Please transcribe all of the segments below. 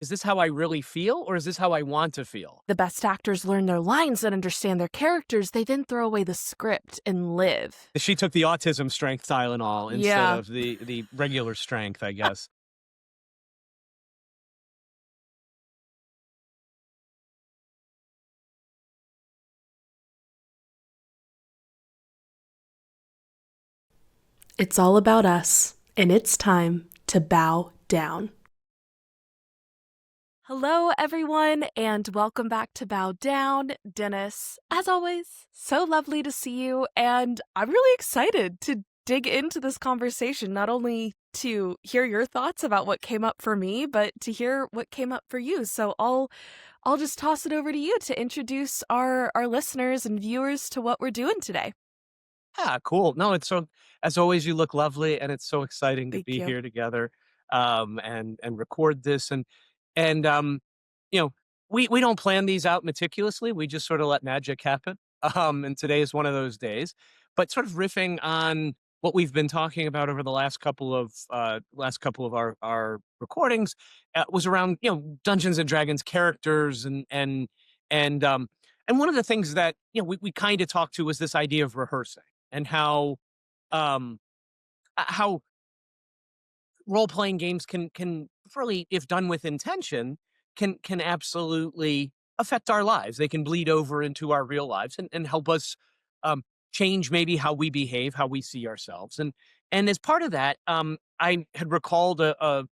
is this how I really feel or is this how I want to feel? The best actors learn their lines and understand their characters. They then throw away the script and live. She took the autism strength Tylenol instead Yeah. of the regular strength, I guess. It's all about us, and it's time to bow down. Hello, everyone, and welcome back to Bow Down. Dennis, as always, so lovely to see you, and I'm really excited to dig into this conversation, not only to hear your thoughts about what came up for me, but to hear what came up for you. So I'll just toss it over to you to introduce our listeners and viewers to what we're doing today. Yeah, cool. No, it's so as always, you look lovely, and it's so exciting to Thank be you. here together, and record this, and you know, we don't plan these out meticulously. We just sort of let magic happen. And today is one of those days. But sort of riffing on what we've been talking about over the last couple of our recordings was around Dungeons and Dragons characters and and one of the things that we kind of talked to was this idea of rehearsing and um how role playing games can really, if done with intention, can absolutely affect our lives. They can bleed over into our real lives and help us um, change maybe how we behave, how we see ourselves. And as part of that, I had recalled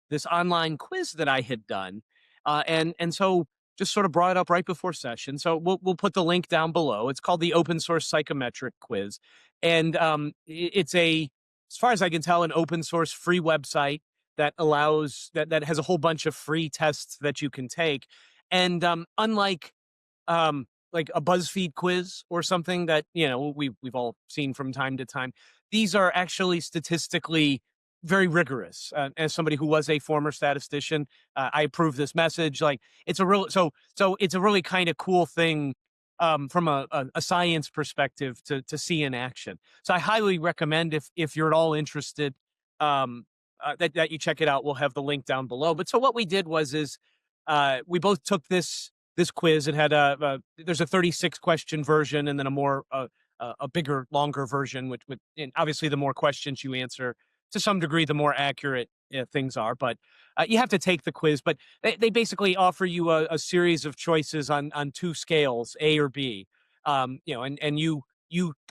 this online quiz that I had done, and so just sort of brought it up right before session. So we'll put the link down below. It's called the Open Source Psychometric Quiz, and it's a, as far as I can tell, an open source free website that allows that has a whole bunch of free tests that you can take. And unlike like a BuzzFeed quiz or something that we've all seen from time to time, these are actually statistically very rigorous. As somebody who was a former statistician, I approve this message. Like it's a real so it's a really kind of cool thing from a science perspective to see in action. So I highly recommend if you're at all interested, that you check it out. We'll have the link down below. But so what we did was we both took this quiz. It had there's a 36 question version and then a bigger, longer version, which and obviously the more questions you answer, to some degree, the more accurate things are. But you have to take the quiz. But they basically offer you a series of choices on two scales, A or B. And you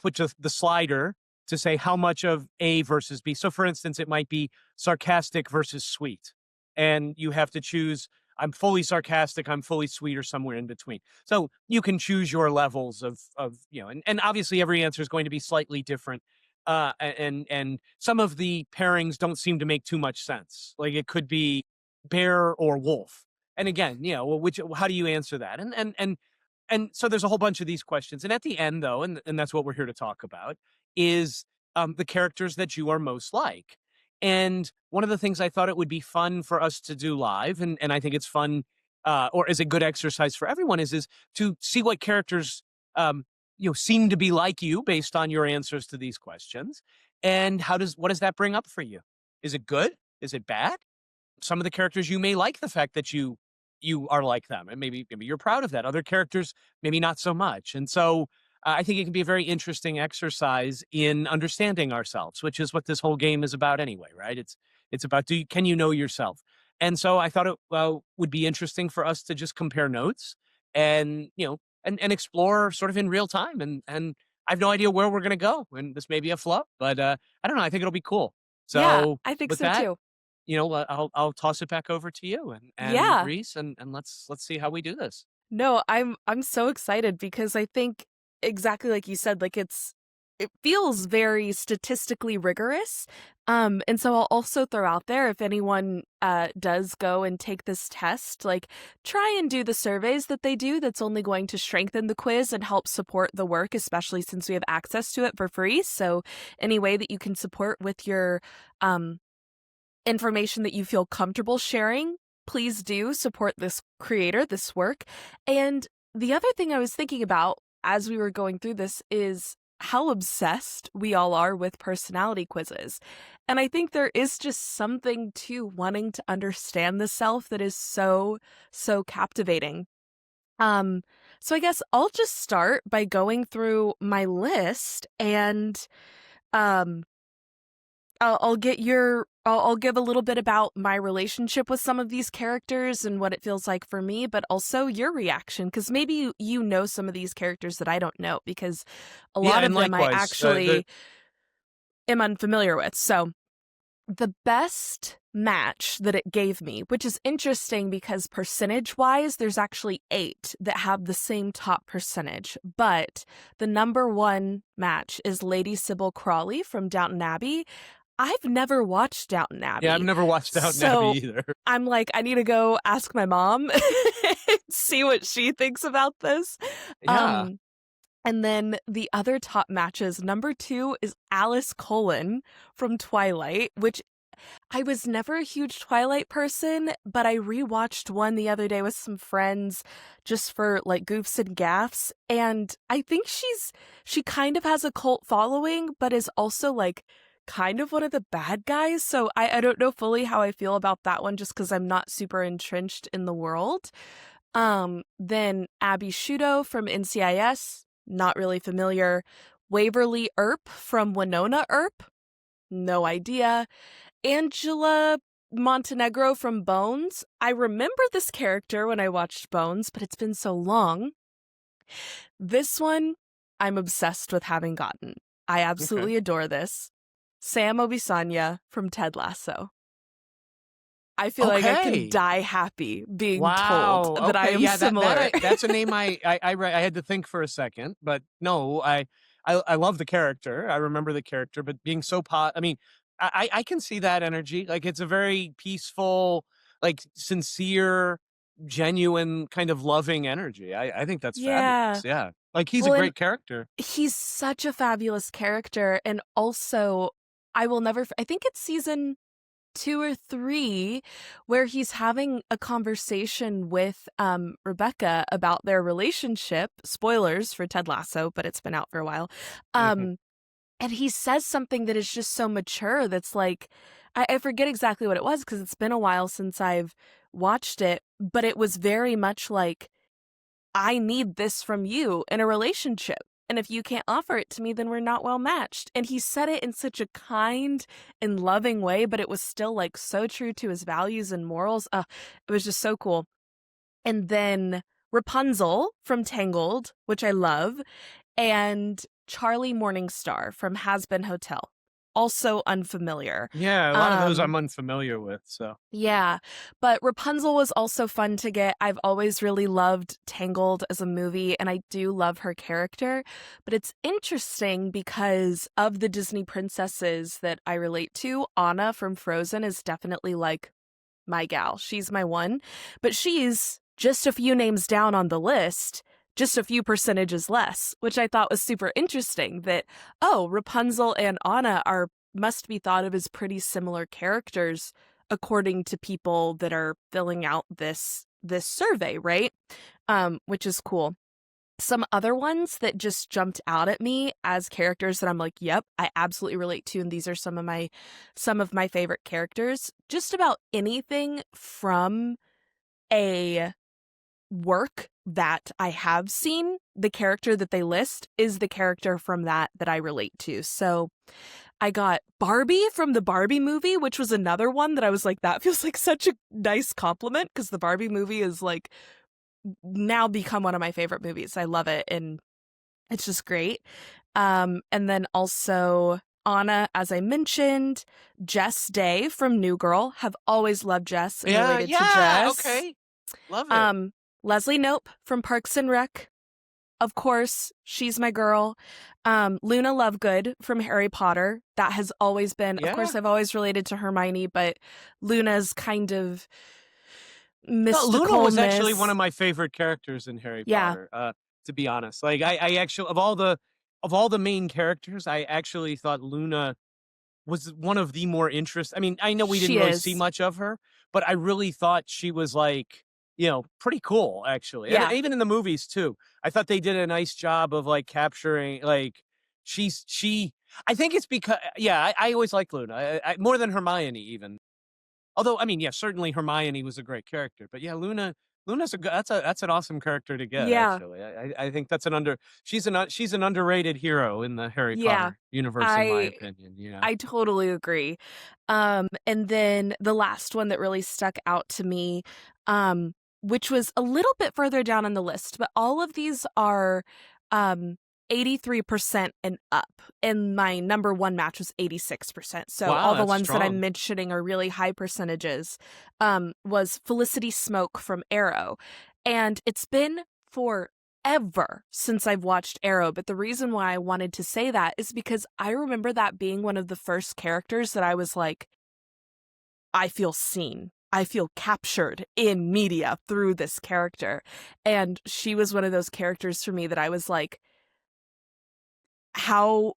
put the slider to say how much of A versus B. So, for instance, it might be sarcastic versus sweet, and you have to choose. I'm fully sarcastic, I'm fully sweet, or somewhere in between. So you can choose your levels and obviously every answer is going to be slightly different. And some of the pairings don't seem to make too much sense. Like it could be bear or wolf. And again, well, how do you answer that? And so there's a whole bunch of these questions. And at the end, though, and that's what we're here to talk about, is the characters that you are most like. And one of the things I thought it would be fun for us to do live, and I think it's fun, or is a good exercise for everyone, is to see what characters seem to be like you based on your answers to these questions. And what does that bring up for you? Is it good? Is it bad? Some of the characters, you may like the fact that you are like them, and maybe you're proud of that. Other characters, maybe not so much. And so I think it can be a very interesting exercise in understanding ourselves, which is what this whole game is about anyway, right? It's about can you know yourself? And so I thought it would be interesting for us to just compare notes and and explore sort of in real time. And I have no idea where we're gonna go, and this may be a flop, but I don't know. I think it'll be cool. Yeah, So I think with so that, too. I'll toss it back over to you and Yeah. Reese, and let's see how we do this. No, I'm so excited because I think exactly like you said, like it feels very statistically rigorous. And so I'll also throw out there, if anyone does go and take this test, like try and do the surveys that they do. That's only going to strengthen the quiz and help support the work, especially since we have access to it for free. So any way that you can support with your um information that you feel comfortable sharing, please do support this creator, this work. And the other thing I was thinking about as we were going through this is how obsessed we all are with personality quizzes. And I think there is just something to wanting to understand the self that is so, so captivating. Um, so I guess I'll just start by going through my list and um I'll get your I'll give a little bit about my relationship with some of these characters and what it feels like for me, but also your reaction because maybe you know some of these characters that I don't know because a Yeah, lot and of them I likewise, actually am unfamiliar with. So the best match that it gave me, which is interesting because percentage wise, there's actually 8 that have the same top percentage. But the number one match is Lady Sybil Crawley from Downton Abbey. I've never watched Downton yeah, I've Abbey. never watched Downton Abbey So either. I'm like, I need to go ask my mom, see what she thinks about this. Yeah. Um, and then the other top matches, number 2 is Alice Cullen from Twilight, which I was never a huge Twilight person, but I rewatched one the other day with some friends just for like goofs and gaffs. And I think she kind of has a cult following, but is also like kind of one of the bad guys. So I don't know fully how I feel about that one just because I'm not super entrenched in the world. Then Abby Shudo from NCIS, not really familiar. Waverly Earp from Winona Earp, no idea. Angela Montenegro from Bones. I remember this character when I watched Bones, but it's been so long. This one, I'm obsessed with having gotten. I Okay. absolutely adore this. Sam Obisanya from Ted Lasso. I feel like I can Okay. die happy being told Wow. that I Okay. am Yeah, similar. that's a name I had to think for a second, but no, I love the character. I remember the character, but being so I mean, I can see that energy. Like it's a very peaceful, like sincere, genuine kind of loving energy. I think that's fabulous. Yeah. Yeah. Like he's a Well, and great character. he's such a fabulous character. And also, I will never, I think it's season 2 or 3 where he's having a conversation with Rebecca about their relationship. Spoilers for Ted Lasso, but it's been out for a while. Mhm. Um, and he says something that is just so mature that's like, I forget exactly what it was because it's been a while since I've watched it, but it was very much like, I need this from you in a relationship. And if you can't offer it to me, then we're not well matched. And he said it in such a kind and loving way, but it was still like so true to his values and morals. It was just so cool. And then Rapunzel from Tangled, which I love, and Charlie Morningstar from Has Been Hotel, also unfamiliar. Yeah, a lot of those I'm Um, unfamiliar with. So yeah, but Rapunzel was also fun to get. I've always really loved Tangled as a movie, and I do love her character. But it's interesting because of the Disney princesses that I relate to, Anna from Frozen is definitely like my gal. She's my one, but she's just a few names down on the list, just a few percentages less, which I thought was super interesting that, oh, Rapunzel and Anna are must be thought of as pretty similar characters according to people that are filling out this survey, right? Which is cool. Some other ones that just jumped out at me as characters that I'm like, yep, I absolutely relate to, and these are some of my favorite characters. Just about anything from a work that I have seen, the character that they list is the character from that I relate to. So I got Barbie from the Barbie movie, which was another one that I was like, that feels like such a nice compliment because the Barbie movie is like now become one of my favorite movies. I love it and it's just great. And then also Anna, as I mentioned, Jess Day from New Girl. Have always loved Jess and yeah, related to yeah, Jess. okay, love it. Um, Leslie Knope from Parks and Rec. Of course, she's my girl. Luna Lovegood from Harry Potter. That has always been, of Yeah. course, I've always related to Hermione, but Luna's kind of No, Luna was actually one mysticalness. of my favorite characters in Harry Yeah, Potter, to be honest. Like, I actually of all the main characters, I actually thought Luna was one of the more I mean, I know we didn't she really see is. much of her, but I really thought she was, like, pretty cool, actually, and Yeah. even in the movies too. I thought they did a nice job of, like, capturing, like, she I think it's because yeah, I always like Luna. More than Hermione even. Although, I mean, yeah, certainly Hermione was a great character, but yeah, Luna's that's an awesome character to get, Yeah, actually. I think that's she's an underrated hero in the Harry yeah. Potter universe, in my I opinion, I totally agree. And then the last one that really stuck out to me, which was a little bit further down on the list, but all of these are um 83% and up. And my number one match was 86%. So Wow, all the that's ones that I'm strong. mentioning are really high percentages. Was Felicity Smoke from Arrow. And it's been forever since I've watched Arrow, but the reason why I wanted to say that is because I remember that being one of the first characters that I was like, I feel seen. I feel captured in media through this character. And she was one of those characters for me that I was like, how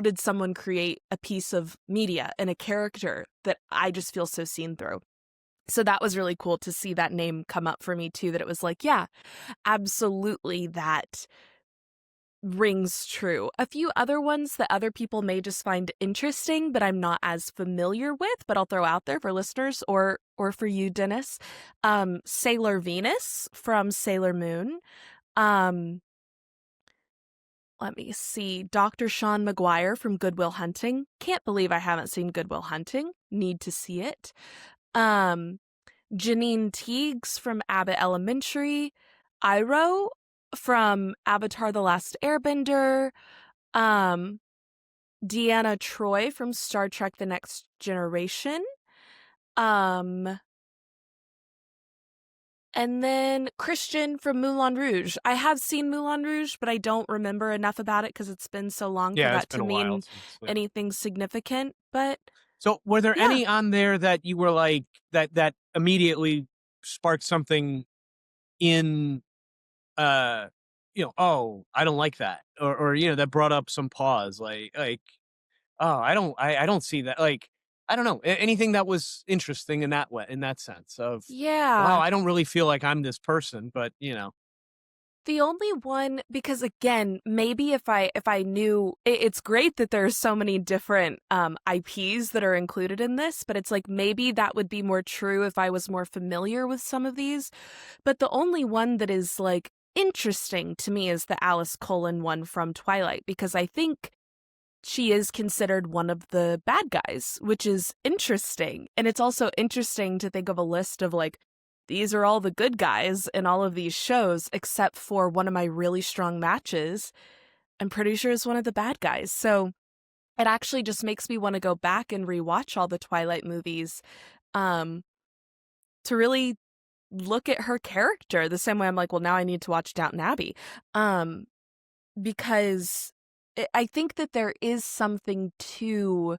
did someone create a piece of media and a character that I just feel so seen through? So that was really cool to see that name come up for me too, that it was like, yeah, absolutely, that rings true. A few other ones that other people may just find interesting, but I'm not as familiar with, but I'll throw out there for listeners or for you, Dennis. Sailor Venus from Sailor Moon. Um, Let me see. Dr. Sean McGuire from Good Will Hunting. Can't believe I haven't seen Good Will Hunting. Need to see it. Um, Janine Teagues from Abbott Elementary. Iroh from Avatar The Last Airbender. Um, Deanna Troy from Star Trek The Next Generation. Um, and then Christian from Moulin Rouge. I have seen Moulin Rouge, but I don't remember enough about it because it's been so long for Yeah, it's that been to a while mean since, yeah. anything significant. But So, were there yeah, any on there that you were like that immediately sparked something in oh, I don't like that, or that brought up some pause, oh, I don't see that, like, I don't know, anything that was interesting in that way, in that sense of, wow, yeah. I don't really feel like I'm this person, but The only one, because again, maybe if I knew, it's great that there's so many different IPs that are included in this, but it's like maybe that would be more true if I was more familiar with some of these. But the only one that is like interesting to me is the Alice Cullen one from Twilight, because I think she is considered one of the bad guys, which is interesting. And it's also interesting to think of a list of like, these are all the good guys in all of these shows, except for one of my really strong matches, I'm pretty sure is one of the bad guys. So it actually just makes me want to go back and rewatch all the Twilight movies, um, to really look at her character the same way I'm like, well, now I need to watch Downton Abbey. Um, because I think that there is something to,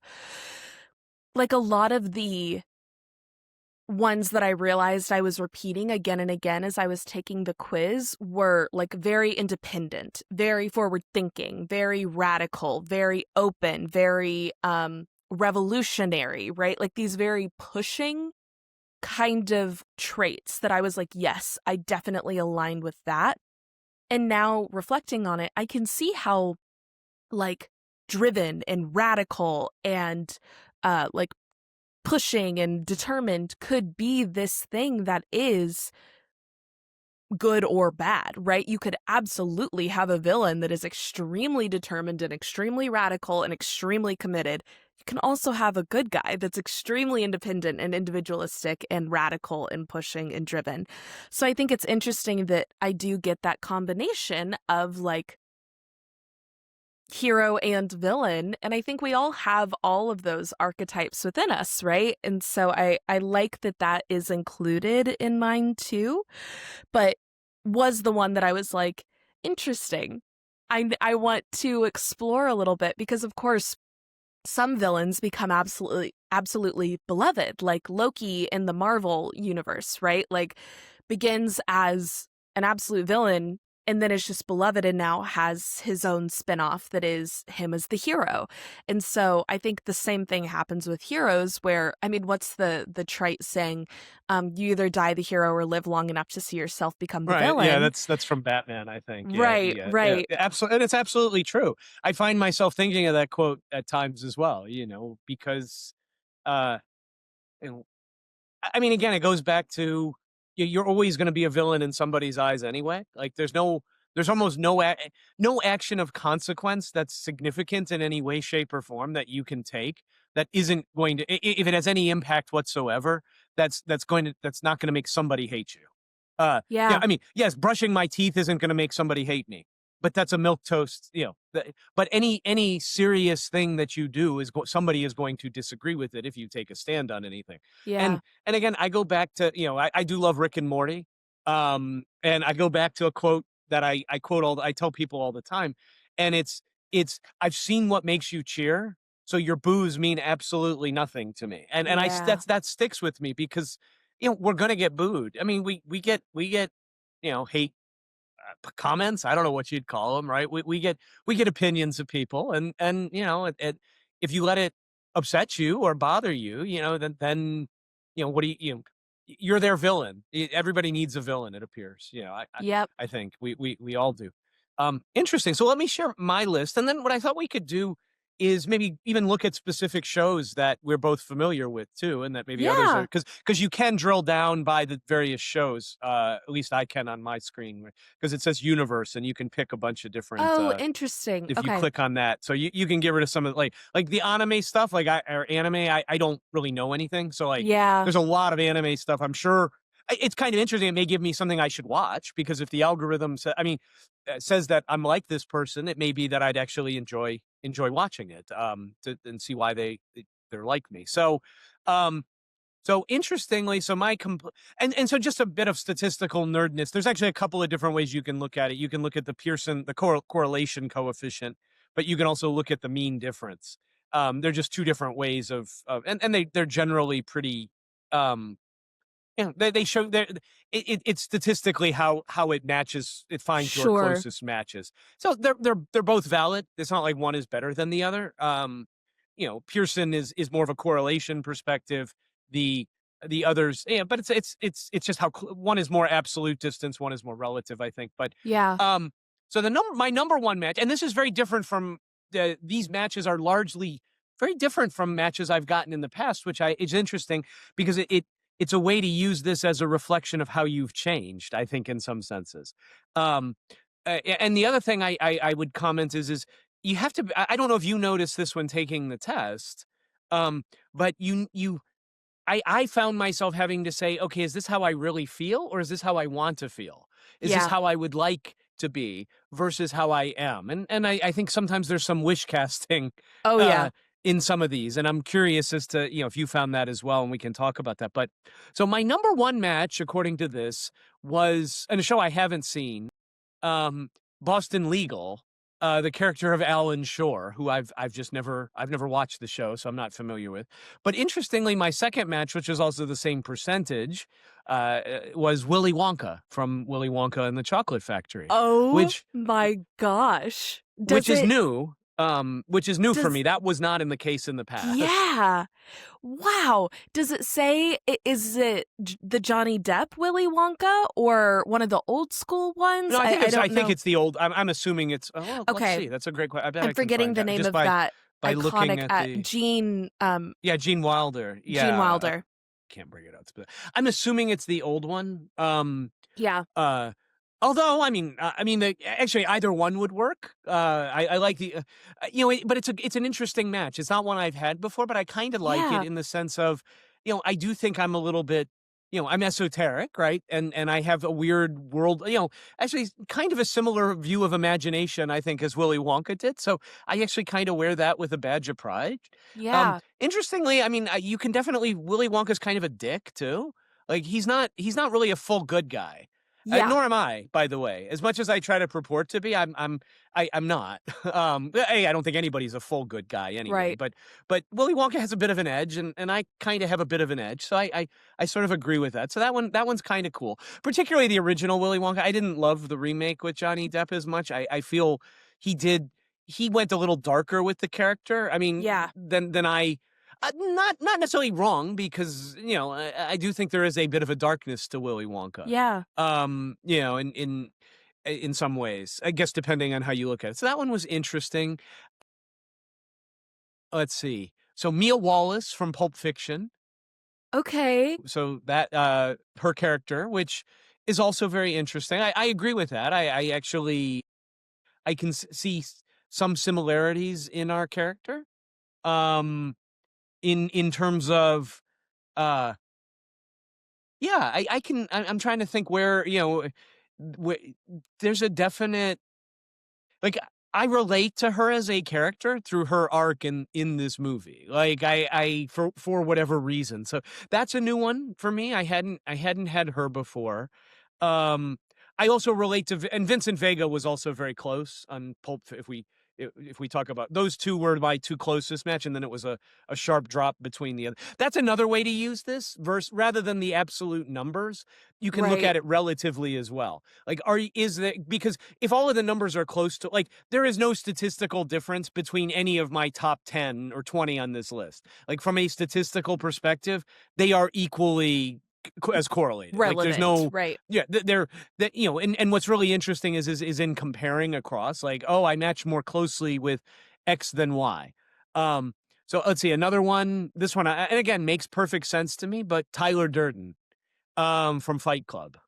like, a lot of the ones that I realized I was repeating again and again as I was taking the quiz were like very independent, very forward thinking, very radical, very open, very revolutionary, right? Like these very pushing kind of traits that I was like, yes, I definitely aligned with that. And now reflecting on it, I can see how like driven and radical and like pushing and determined could be this thing that is good or bad, right? You could absolutely have a villain that is extremely determined and extremely radical and extremely committed. You can also have a good guy that's extremely independent and individualistic and radical and pushing and driven. So I think it's interesting that I do get that combination of like hero and villain, and I think we all have all of those archetypes within us, right? And so I like that that is included in mine too, but was the one that I was like, interesting. I want to explore a little bit because of course some villains become absolutely beloved, like Loki in the Marvel universe, right? Like begins as an absolute villain and then is just beloved and now has his own spin-off that is him as the hero. And so I think the same thing happens with heroes where, I mean, what's the trite saying? You either die the hero or live long enough to see yourself become the Right. Yeah, villain. that's from Batman, I think. Yeah, Right, yeah, right. absolutely, and it's absolutely true. I find myself thinking of that quote at times as well, because uh you know, I mean, again, it goes back to you're always going to be a villain in somebody's eyes anyway. Like there's almost no action of consequence that's significant in any way, shape, or form that you can take that isn't going to, if it has any impact whatsoever, that's not going to make somebody hate you. Yeah, Yeah. I mean, yes, brushing my teeth isn't going to make somebody hate me, but that's a milk toast, but any serious thing that you do somebody is going to disagree with it if you take a stand on anything. Yeah. And again, I go back to, I do love Rick and Morty. And I go back to a quote that I quote I tell people all the time. And it's I've seen what makes you cheer. So your boos mean absolutely nothing to me. And Yeah. that sticks with me because, we're gonna get booed. I mean, we get, hate comments. I don't know what you'd call them, right? We get opinions of people, and if you let it upset you or bother you, then what do you're their villain. Everybody needs a villain, it appears. Yep. I think we all do. Interesting. So let me share my list, and then what I thought we could do is maybe even look at specific shows that we're both familiar with too, and that maybe others are, Yeah. because you can drill down by the various shows. At least I can on my screen because it says universe, and you can pick a bunch of different. Oh, interesting. If you Okay. click on that, so you can get rid of some of like the anime stuff, or anime. I don't really know anything, so Yeah. there's a lot of anime stuff. I'm sure it's kind of interesting. It may give me something I should watch because if the algorithm says that I'm like this person, it may be that I'd actually enjoy watching it, and see why they're like me. Um, so interestingly, so and so just a bit of statistical nerdness. There's actually a couple of different ways you can look at it. You can look at the Pearson, the correlation coefficient, but you can also look at the mean difference. They're just two different ways and they're generally pretty, um, they show it's statistically how it matches, it finds your Sure. closest matches. So they're both valid. It's not like one is better than the other. Pearson is more of a correlation perspective. The the others, yeah, but it's just how one is more absolute distance, one is more relative, I think. But Yeah. um, so my number one match, and this is very different from these matches are largely very different from matches I've gotten in the past, which it's interesting because it's a way to use this as a reflection of how you've changed, I think, in some senses. Um, and the other thing I would comment is you have to. I don't know if you noticed this when taking the test, but I found myself having to say, okay, is this how I really feel, or is this how I want to feel? Is this Yeah. how I would like to be versus how I am? And I think sometimes there's some wish casting Oh, uh, yeah. in some of these, and I'm curious as to if you found that as well, and we can talk about that. But so my number one match, according to this, was in a show I haven't seen, um, Boston Legal, the character of Alan Shore, who I've never watched the show, so I'm not familiar with. But interestingly, my second match, which is also the same percentage, was Willy Wonka from Willy Wonka and the Chocolate Factory, Oh which my gosh. which is new. Which is new for Does me. That was not in the case in the past. yeah. Wow. Does it say is it the Johnny Depp Willy Wonka or one of the old school ones? No, I I don't think know. it's the old. I'm assuming it's. Oh, well, let's Okay. see. That's a great question. I bet I'm I can forgetting find the out name just of that by looking iconic at the. Yeah, Gene Wilder. Gene Yeah, Wilder. can't bring it up. I'm assuming it's the old one. Yeah. Uh, Although actually either one would work. I like but it's an interesting match. It's not one I've had before, but I kind of like it Yeah. in the sense of, I do think I'm a little bit, I'm esoteric, right? And I have a weird world, actually kind of a similar view of imagination, I think, as Willy Wonka did. So I actually kind of wear that with a badge of pride. Yeah. Interestingly, you can definitely Willy Wonka's kind of a dick too. Like he's not really a full good guy. Yeah. Nor am I, by the way. As much as I try to purport to be, I'm not. I don't think anybody's a full good guy anyway. Right. But Willy Wonka has a bit of an edge, and I kind of have a bit of an edge. So I sort of agree with that. So that one's kind of cool. Particularly the original Willy Wonka. I didn't love the remake with Johnny Depp as much. I feel he did he went a little darker with the character. I mean, Yeah. than I. Not necessarily wrong because I do think there is a bit of a darkness to Willy Wonka. Yeah. In some ways, I guess depending on how you look at it. So that one was interesting. Let's see. So Mia Wallace from Pulp Fiction. Okay. So that her character, which is also very interesting. I agree with that. I actually I can see some similarities in our character. Um, in terms of uh yeah, I'm trying to think where, where there's a definite like I relate to her as a character through her arc in this movie. Like I for whatever reason. So that's a new one for me. I hadn't had her before. Um I also relate to and Vincent Vega was also very close on Pulp if we talk about those two were my two closest match, and then it was a sharp drop between the other. That's another way to use this verse rather than the absolute numbers. You can look Right. at it relatively as well. Like, is there because if all of the numbers are close to like there is no statistical difference between any of my top 10 or 20 on this list. Like from a statistical perspective, they are equally as correlated. Like there's Relevant. no Right. yeah, they're that and what's really interesting is in comparing across, like, oh, I match more closely with X than Y. Um, so let's see another one. This one, and again, makes perfect sense to me. But Tyler Durden, from Fight Club.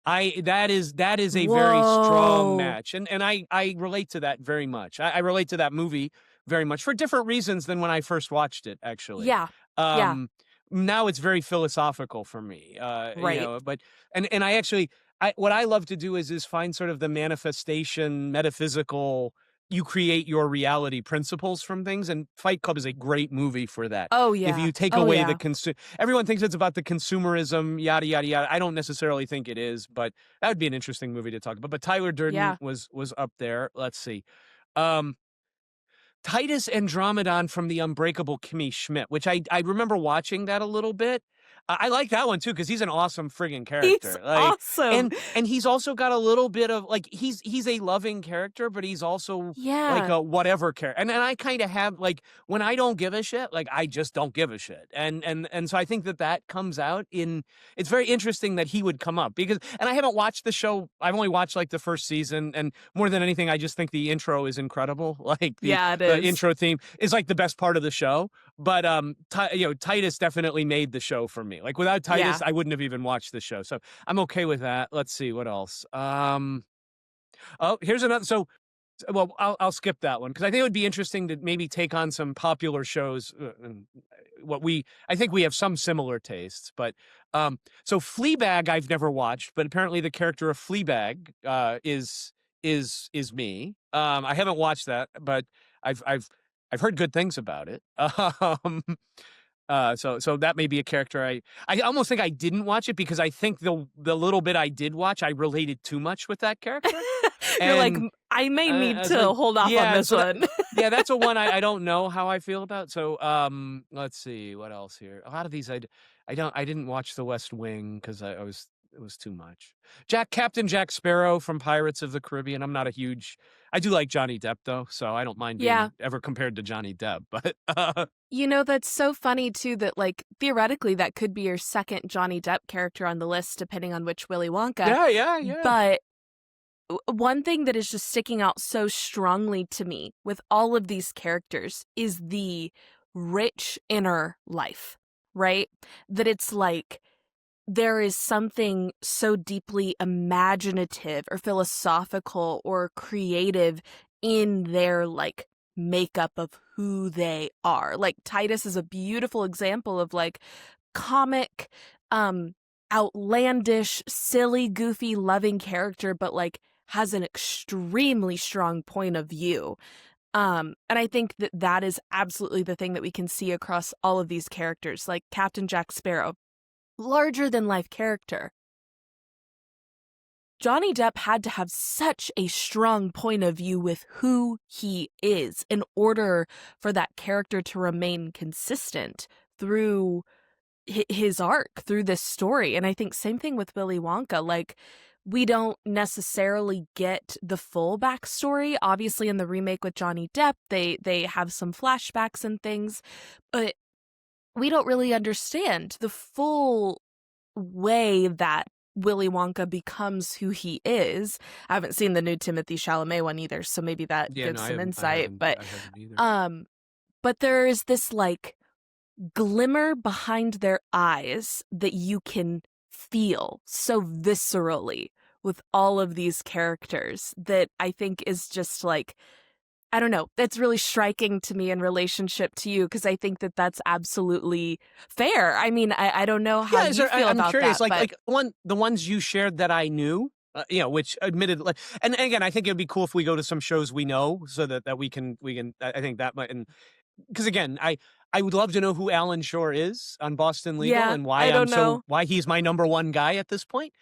That is a very strong Whoa. match, and I relate to that very much. I relate to that movie very much for different reasons than when I first watched it. Actually, Yeah. Yeah. um, now it's very philosophical for me. Right. But and I actually what I love to do is find sort of the manifestation, metaphysical. You create your reality principles from things, and Fight Club is a great movie for that. Oh If yeah. you take Oh away the yeah. everyone thinks it's about the consumerism, yada yada yada. I don't necessarily think it is, but that would be an interesting movie to talk about. But Tyler Durden Yeah. was up there. Let's see. Um, Titus Andromedon from The Unbreakable Kimmy Schmidt, which I remember watching that a little bit. I like that one too because he's an awesome friggin' He's character. Like, awesome. and he's also got a little bit of like he's a loving character, but he's also like Yeah. a whatever character. And I kind of have like when I don't give a shit, like I just don't give a shit. And so I think that comes out in. It's very interesting that he would come up because and I haven't watched the show. I've only watched like the first season, and more than anything, I just think the intro is incredible. Like Yeah, it the is. intro theme is like the best part of the show. But Titus definitely made the show for me. Like without Titus, Yeah. I wouldn't have even watched the show. So I'm okay with that. Let's see what else. Oh, here's another. So well, I'll skip that one because I think it would be interesting to maybe take on some popular shows. And I think we have some similar tastes, but so Fleabag I've never watched, but apparently the character of Fleabag is me. I haven't watched that, but I've I've I've heard good things about it. So that may be a character I almost think I didn't watch it because I think the little bit I did watch I related too much with that character. You're like, And I may I need was like, to hold off on yeah, this so that one. yeah, that's a one I don't know how I feel about. So let's see what else here. A lot of these I didn't watch The West Wing because it was too much. Captain Jack Sparrow from Pirates of the Caribbean. I'm not a huge. I do like Johnny Depp though, so I don't mind Yeah. being ever compared to Johnny Depp. But That's so funny too that like theoretically that could be your second Johnny Depp character on the list depending on which Willy Wonka. yeah. But one thing that is just sticking out so strongly to me with all of these characters is the rich inner life, right? That it's like there is something so deeply imaginative or philosophical or creative in their like makeup of who they are. Like Titus is a beautiful example of like comic, outlandish, silly, goofy, loving character, but like has an extremely strong point of view. And I think that is absolutely the thing that we can see across all of these characters, like Captain Jack Sparrow, larger than life character. Johnny Depp had to have such a strong point of view with who he is in order for that character to remain consistent through his arc, through this story. And I think same thing with Willy Wonka. Like, we don't necessarily get the full backstory. Obviously, in the remake with Johnny Depp, they have some flashbacks and things, but we don't really understand the full way that Willy Wonka becomes who he is. I haven't seen the new Timothée Chalamet one either, so maybe that Yeah, gives no, some insight. I haven't either. But there is this like glimmer behind their eyes that you can feel so viscerally with all of these characters that I think is just like, I don't know, that's really striking to me in relationship to you, because I think that that's absolutely fair. I mean, I don't know how Yeah, you feel I'm about curious. that, but The ones you shared that I knew, which admittedly, and again, I think it would be cool if we go to some shows we know, so that we can. I think that might, and because again, I would love to know who Alan Shore is on Boston Legal yeah, and I don't know. why he's my number one guy at this point.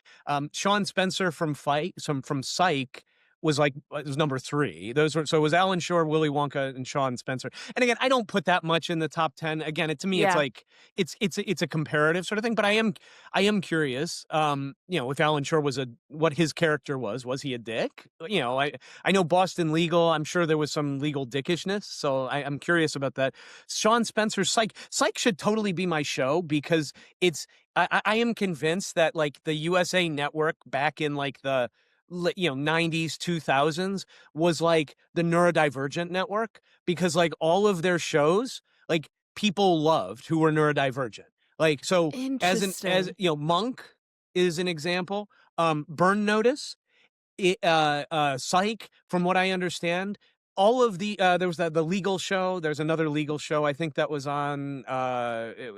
Sean Spencer from Psych was like it was number 3. So it was Alan Shore, Willy Wonka, and Sean Spencer. And again, I don't put that much in the top 10. Again, to me, it's Yeah. like it's a comparative sort of thing. But I am curious. If Alan Shore what his character was he a dick? I know Boston Legal. I'm sure there was some legal dickishness. So I'm curious about that. Sean Spencer's Psych should totally be my show, because I am convinced that like the USA Network back in like the 90s 2000s was like the Neurodivergent network, because like all of their shows like people loved who were neurodivergent, like so as Interesting. Monk is an example. Burn Notice, Psych, from what I understand, all of the there was the legal show. There's another legal show I think that was on I'm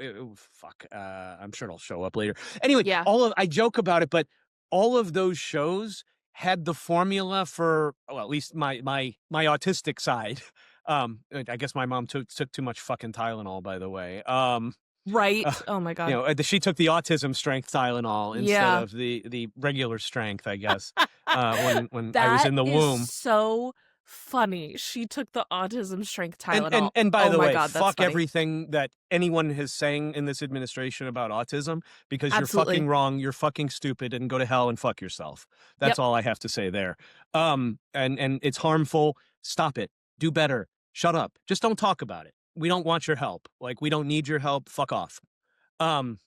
sure it'll show up later. Anyway, Yeah. I joke about it, but all of those shows had the formula for, well, at least my autistic side. I guess my mom took too much fucking Tylenol, by the way. Right. Oh my God. She took the autism strength Tylenol instead Yeah. of the regular strength, I guess. When I was That in the is womb. so funny. She took the autism strength And Tylenol. and by Oh the my way, God, that's fuck funny. everything that anyone has saying in this administration about autism, because you're Absolutely. fucking wrong, you're fucking stupid, and go to hell and fuck yourself. That's Yep. all I have to say there. And it's harmful. Stop it. Do better. Shut up. Just don't talk about it. We don't want your help. Like, we don't need your help. Fuck off. Um,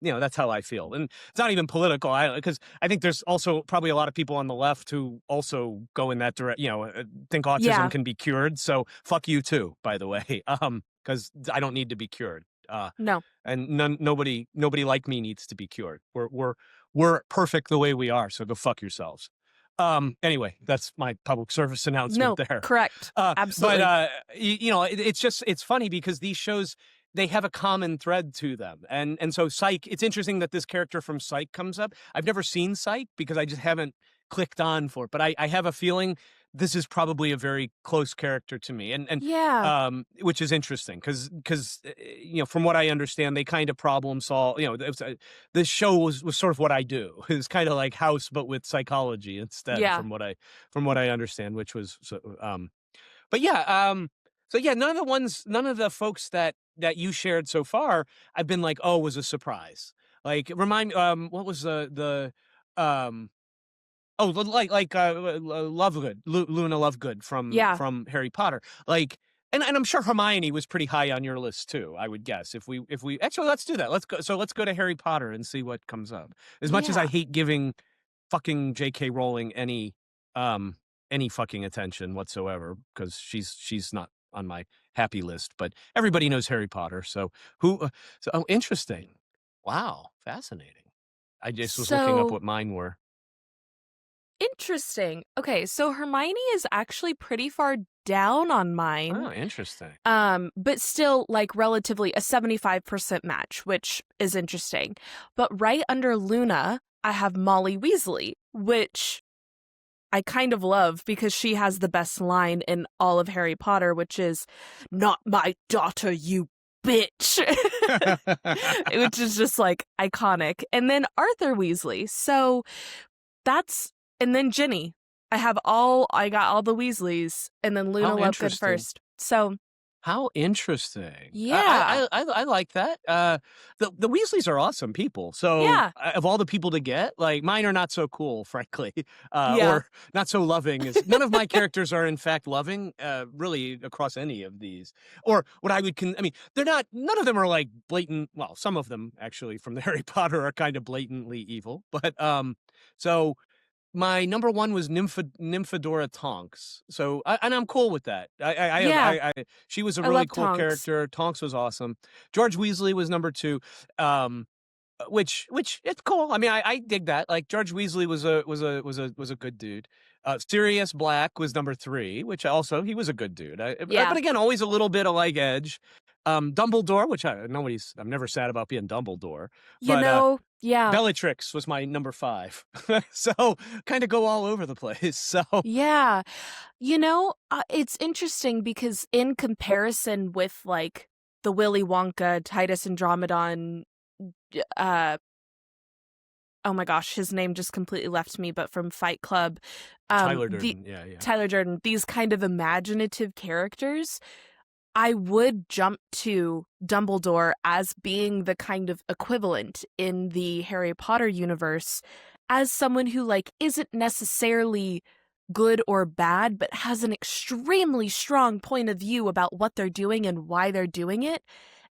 that's how I feel. And it's not even political, because I think there's also probably a lot of people on the left who also go in that direct, think autism Yeah. can be cured. So fuck you too, by the way. Because I don't need to be cured. No. And nobody like me needs to be cured. We're perfect the way we are. So go fuck yourselves. Anyway, that's my public service announcement No. there. Correct. Absolutely. But it's funny because these shows, they have a common thread to them. And so Psych, it's interesting that this character from Psych comes up. I've never seen Psych because I just haven't clicked on for it, but I have a feeling this is probably a very close character to me. And yeah. which is interesting because from what I understand, they kind of problem solve, this show was sort of what I do. It's kind of like House, but with psychology instead, Yeah. from what I understand, which was, but yeah, so yeah, none of the folks that you shared so far, I've been like, oh, was a surprise. Like, what was um, Lovegood, Luna Lovegood Yeah. from Harry Potter. Like, and I'm sure Hermione was pretty high on your list too, I would guess. If we actually, let's do that. Let's go to Harry Potter and see what comes up. As much as I Yeah. hate giving fucking J.K. Rowling any fucking attention whatsoever, because she's not on my happy list, but everybody knows Harry Potter. So interesting. Wow. Fascinating. I just was looking up So what mine were. interesting. Okay, so Hermione is actually pretty far down on mine. Oh, interesting. But still like relatively a 75% match, which is interesting. But right under Luna, I have Molly Weasley, which I kind of love because she has the best line in all of Harry Potter, which is, "Not my daughter, you bitch," which is just like iconic. And then Arthur Weasley. So That's and then Ginny. I got all the Weasleys, and then Luna How Lovegood interesting. first. So How interesting. yeah, I like that. The Weasleys are awesome people. So yeah, of all the people to get, like mine are not so cool, frankly, yeah. or not so loving. Is none of my characters are in fact loving, really across any of these, or what I would. I mean, they're not. None of them are like blatant. Well, some of them actually from the Harry Potter are kind of blatantly evil, but so my number one was Nymphadora Tonks. So, and I'm cool with that. Yeah, She was a I really love cool Tonks. character. Tonks was awesome. George Weasley was number two, which it's cool. I mean, I dig that. Like George Weasley was a good dude. Sirius Black was number three, which also he was a good dude. Yeah. But again, always a little bit of like edge. Dumbledore, which I'm never sad about being Dumbledore, You but know, yeah. Bellatrix was my number five. So kind of go all over the place. So Yeah. It's interesting because in comparison with like the Willy Wonka, Titus Andromedon, uh oh my gosh, his name just completely left me, but from Fight Club, Tyler the Durden, yeah, yeah. Tyler Durden, these kind of imaginative characters, I would jump to Dumbledore as being the kind of equivalent in the Harry Potter universe as someone who like isn't necessarily good or bad, but has an extremely strong point of view about what they're doing and why they're doing it.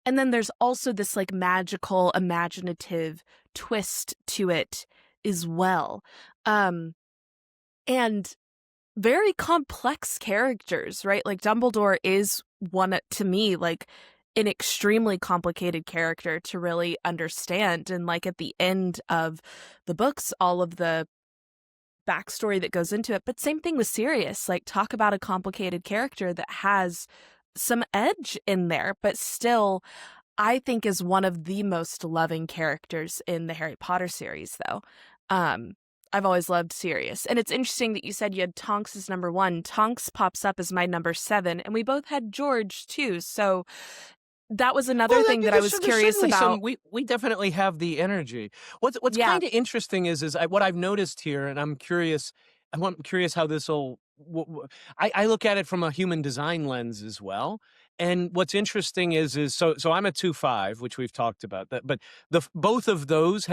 And then there's also this like magical, imaginative twist to it as well. And very complex characters, right? Like Dumbledore is one to me, like an extremely complicated character to really understand. And like at the end of the books, all of the backstory that goes into it. But same thing with Sirius. Like talk about a complicated character that has some edge in there, but still I think is one of the most loving characters in the Harry Potter series, though. Um, I've always loved Sirius. And it's interesting that you said you had Tonks as number one. Tonks pops up as my number seven, and we both had George, too. So that was another Well, thing that I was there's curious certainly about. some. We definitely have the energy. What's Yeah. kind of interesting is what I've noticed here, and I'm curious. I'm curious how this will. I look at it from a human design lens as well. And what's interesting is so I'm a 2-5, which we've talked about that, but both of those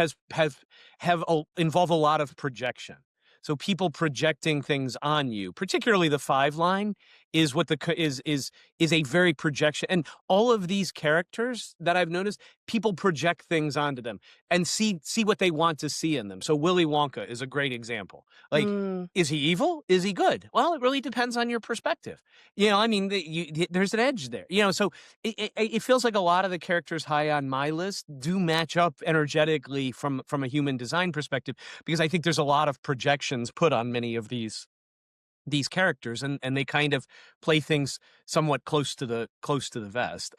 involve a lot of projection. So people projecting things on you, particularly the 5 line, is what is a very projection. And all of these characters that I've noticed, people project things onto them and see what they want to see in them. So Willy Wonka is a great example. Like, Mm, is he evil? Is he good? Well, it really depends on your perspective. I mean, there's an edge there. So it feels like a lot of the characters high on my list do match up energetically from a human design perspective, because I think there's a lot of projections put on many of these characters, and they kind of play things somewhat close to the vest.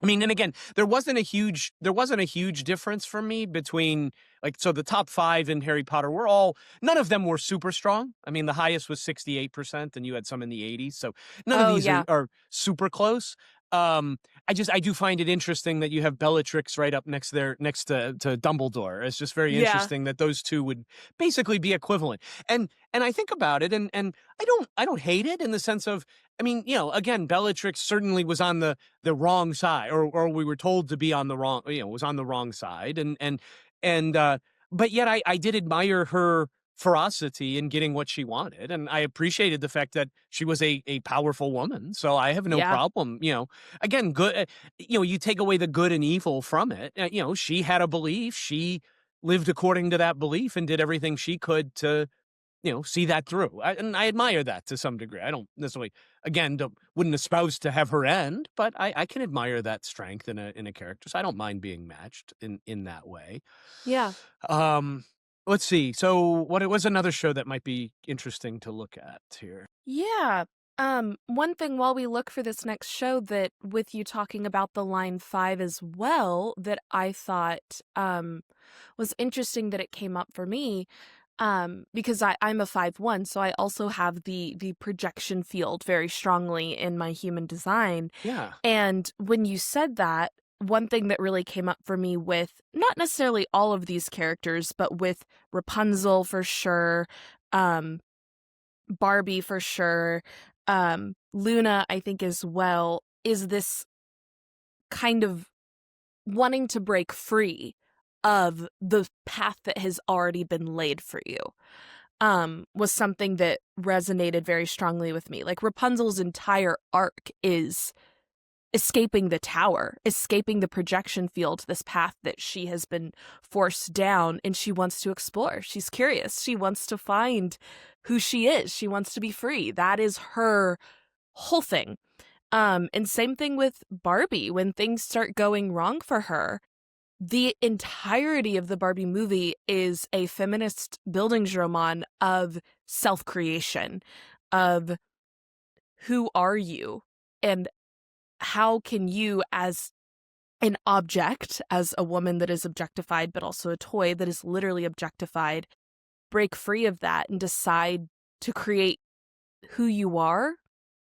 I mean, and again, there wasn't a huge difference for me between, like, so the top 5 in Harry Potter none of them were super strong. I mean, the highest was 68%, and you had some in the 80s. So none of oh, these yeah. are super close. I do find it interesting that you have Bellatrix right up next to Dumbledore. It's just very Yeah. interesting that those two would basically be equivalent. And I think about it, and I don't hate it in the sense of, I mean, again, Bellatrix certainly was on the wrong side, or we were told to be on the wrong, was on the wrong side, and but yet I did admire her ferocity in getting what she wanted, and I appreciated the fact that she was a powerful woman. So I have no Yeah. problem, again, good. You take away the good and evil from it. She had a belief. She lived according to that belief and did everything she could to see that through. And I admire that to some degree. I don't necessarily, again, wouldn't espouse to have her end, but I can admire that strength in a character. So I don't mind being matched in that way. Yeah. Um, let's see. So what was another show that might be interesting to look at here? Yeah. One thing while we look for this next show that with you talking about the line 5 as well, that I thought was interesting that it came up for me, because I'm a 5/1, so I also have the projection field very strongly in my human design. Yeah. And when you said that, one thing that really came up for me with not necessarily all of these characters, but with Rapunzel for sure, um, Barbie for sure, Luna, I think as well, is this kind of wanting to break free of the path that has already been laid for you. Was something that resonated very strongly with me. Like Rapunzel's entire arc is escaping the tower, escaping the projection field, this path that she has been forced down, and she wants to explore. She's curious. She wants to find who she is. She wants to be free. That is her whole thing. And same thing with Barbie. When things start going wrong for her, the entirety of the Barbie movie is a feminist Bildungsroman of self-creation, of who are you, and how can you, as an object, as a woman that is objectified, but also a toy that is literally objectified, break free of that and decide to create who you are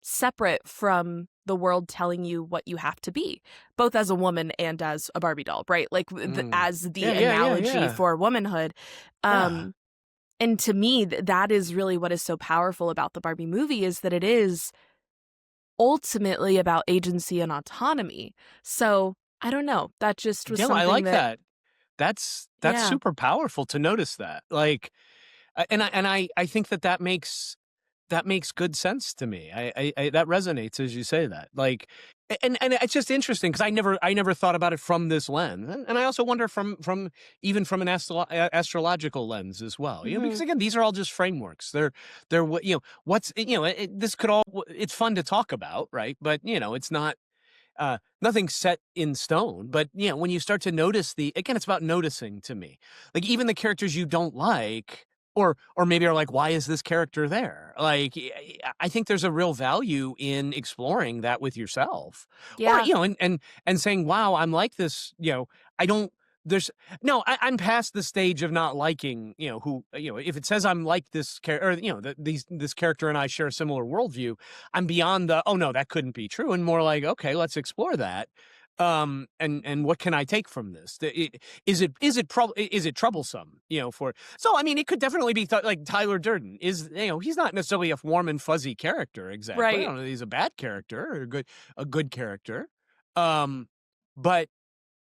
separate from the world telling you what you have to be, both as a woman and as a Barbie doll, right? Like Mm. as the Yeah, yeah, yeah, analogy yeah. for womanhood. Yeah. Um, and to me, that is really what is so powerful about the Barbie movie, is that it is ultimately about agency and autonomy. So I don't know. That just was Yeah, I something like that, that. That's yeah, super powerful to notice that. Like, and I think that makes good sense to me. I that resonates as you say that. Like, and it's just interesting because I never thought about it from this lens, and I also wonder from even from an astrological lens as well. You know, hmm, because again, these are all just frameworks. They're what you know. What's you know. This could all. It's fun to talk about, right? But you know, it's not nothing set in stone, but you know, when you start to notice again, it's about noticing to me. Like even the characters you don't like, or maybe are like, why is this character there? Like, I think there's a real value in exploring that with yourself, or yeah, you know, and saying, wow, I'm like this. You know, I don't. There's no. I'm past the stage of not liking. You know, who you know. If it says I'm like this character, or you know, this character and I share a similar worldview, I'm beyond the, "Oh, no, that couldn't be true," and more like, "Okay, let's explore that. And what can I take from this? Is it troublesome, you know, for" So, I mean, it could definitely be like Tyler Durden is, you know, he's not necessarily a warm and fuzzy character exactly. I right. don't know, he's a bad character or a good character. Um, but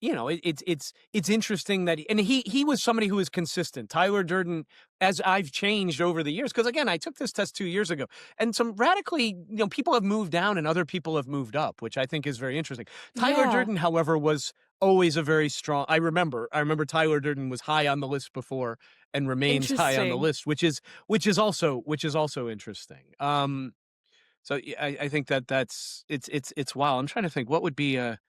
you know, it's interesting that and he was somebody who was consistent. Tyler Durden, as I've changed over the years, because again, I took this test 2 years ago, and some radically, you know, people have moved down and other people have moved up, which I think is very interesting. Tyler Yeah, Durden, however, was always a very strong. I remember Tyler Durden was high on the list before and remains high on the interesting. list, which is also interesting. So I think it's wild. I'm trying to think what would be a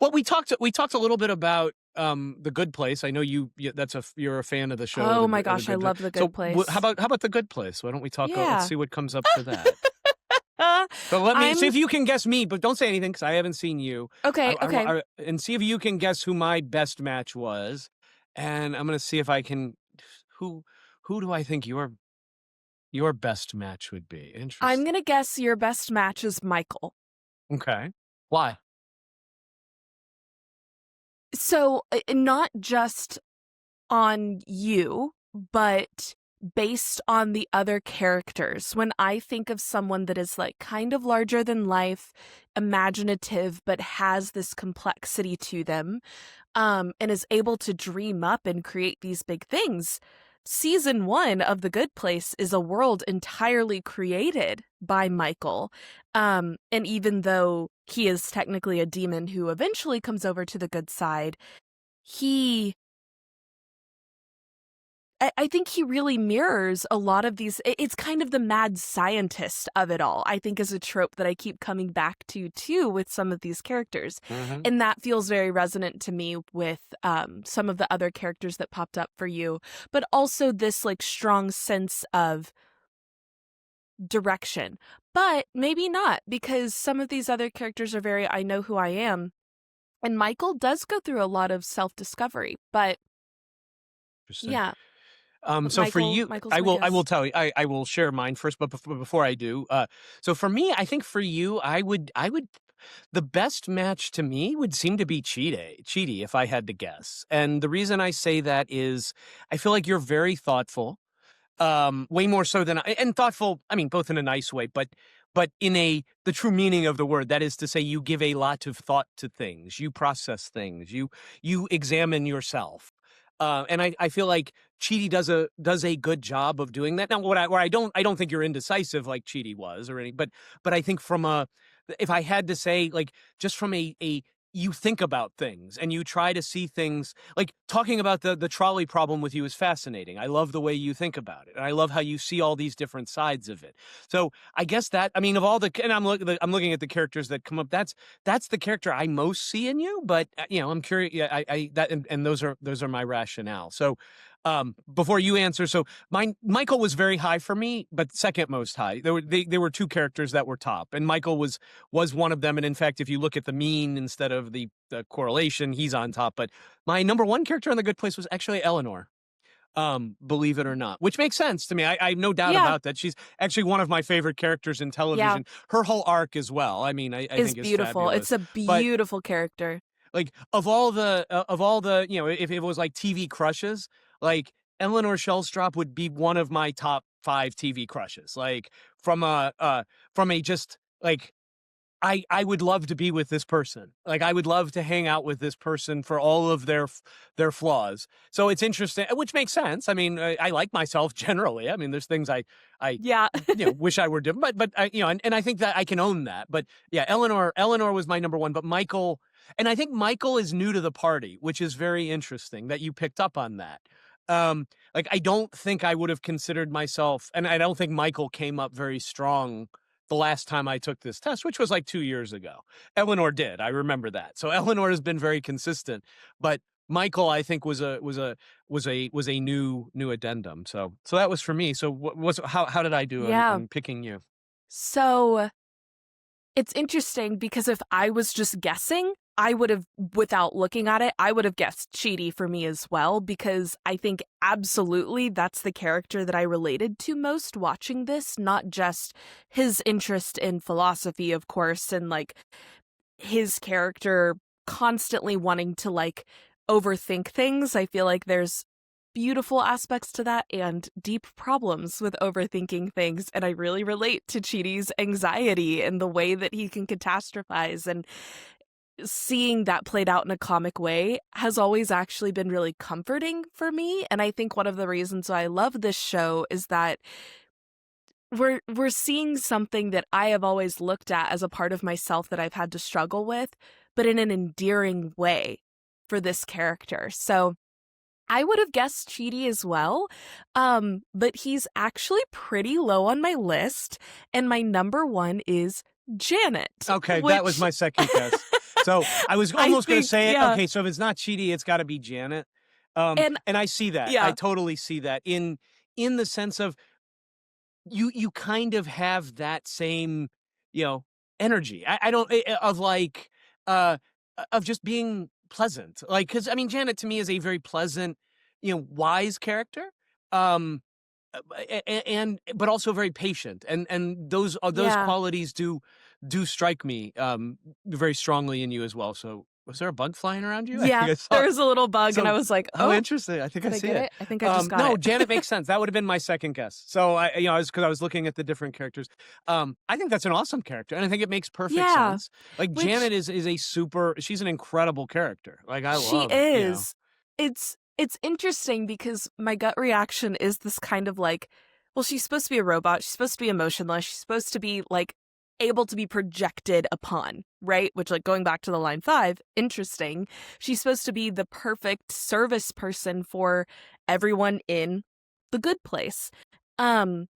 well, we talked a little bit about The Good Place. I know that's you're a fan of the show, Oh my The gosh, I Good Place. love The So Good Place. how about The Good Place? Why don't we talk? Let's Yeah. see what comes up for that. Uh, But let me see I'm if you can guess me. But don't say anything because I haven't seen you. okay, okay. And see if you can guess who my best match was. And I'm gonna see if I can. Who who do I think your best match would be? I'm Interesting. gonna guess your best match is Michael. Okay. Why? So, not just on you, but based on the other characters. When I think of someone that is like kind of larger than life, imaginative, but has this complexity to them, and is able to dream up and create these big things. Season one of The Good Place is a world entirely created by Michael. And even though he is technically a demon who eventually comes over to the good side, he I think he really mirrors a lot of these. It's kind of the mad scientist of it all, I think, is a trope that I keep coming back to too with some of these characters. Hmm. And that feels very resonant to me with some of the other characters that popped up for you, but also this like strong sense of direction. But maybe not, because some of these other characters are very, I know who I am. And Michael does go through a lot of self discovery. But Interesting. yeah, So for you, Michael's my I will guess. tell you, I will share mine first, but before I do, so for me, I think for you, I would The best match to me would seem to be Chidi, if I had to guess. And the reason I say that is I feel like you're very thoughtful, way more so than and thoughtful, I mean, both in a nice way, but in the true meaning of the word. That is to say, you give a lot of thought to things, you process things, you examine yourself. And I feel like Chidi does a good job of doing that. Now, where I don't think you're indecisive like Chidi was or any, but I think from a, if I had to say, like, just from a you think about things and you try to see things, like talking about the trolley problem with you is fascinating. I love the way you think about it, and I love how you see all these different sides of it. So I guess that, I mean, of all the, and I'm looking at the characters that come up. That's the character I most see in you. But I'm curious. Yeah, I that and those are my rationale. So before you answer, so Michael was very high for me, but second most high. There were two characters that were top, and Michael was one of them. And in fact, if you look at the mean instead of the correlation, he's on top. But my number one character on The Good Place was actually Eleanor. Believe it or not, which makes sense to me. I have no doubt Yeah. about that. She's actually one of my favorite characters in television. Yeah. Her whole arc as well, I mean, I Is think is beautiful. fabulous. It's a But beautiful character. like, of all the, if it was like TV crushes, like Eleanor Shellstrop would be one of my top 5 TV crushes. Like, from a just like, I would love to be with this person. Like, I would love to hang out with this person for all of their flaws. So it's interesting, which makes sense. I mean, I like myself generally. I mean, there's things I Yeah. wish I were different, but I, and I think that I can own that. But yeah, Eleanor was my number one, but Michael, and I think Michael is new to the party, which is very interesting that you picked up on that. Like, I don't think I would have considered myself, and I don't think Michael came up very strong the last time I took this test, which was like 2 years ago. Eleanor did. I remember that. So Eleanor has been very consistent, but Michael, I think, was a new addendum. So that was for me. So how did I do Yeah. on picking you? So it's interesting because if I was just guessing, I would have, without looking at it, I would have guessed Chidi for me as well, because I think absolutely that's the character that I related to most watching this, not just his interest in philosophy, of course, and like his character constantly wanting to like overthink things. I feel like there's beautiful aspects to that and deep problems with overthinking things. And I really relate to Chidi's anxiety and the way that he can catastrophize, and seeing that played out in a comic way has always actually been really comforting for me. And I think one of the reasons why I love this show is that we're seeing something that I have always looked at as a part of myself that I've had to struggle with, but in an endearing way for this character. So I would have guessed Chidi as well, but he's actually pretty low on my list, and my number one is Janet. Okay, that was my second guess. So I was almost going to say it. Yeah. Okay, so if it's not Chidi, it's got to be Janet. And I see that. yeah. I totally see that in the sense of you kind of have that same, energy. I don't, of like, of just being pleasant. Like, because I mean, Janet to me is a very pleasant, wise character. And but also very patient, and those Yeah. qualities do strike me very strongly in you as well. So was there a bug flying around you? I Yeah, think I saw there it. was a little bug, So- and I was like, Oh, oh, interesting. I think I did I see get it. it? I think I just got No, it. Janet makes sense. That would have been my second guess. So because I was looking at the different characters. I think that's an awesome character, and I think it makes perfect Yeah, sense. Like, which- Janet is she's an incredible character. Like, I she love. is. It's interesting because my gut reaction is this kind of like, well, she's supposed to be a robot. She's supposed to be emotionless. She's supposed to be like able to be projected upon, right? Which, like, going back to the line 5, interesting. She's supposed to be the perfect service person for everyone in the good place. And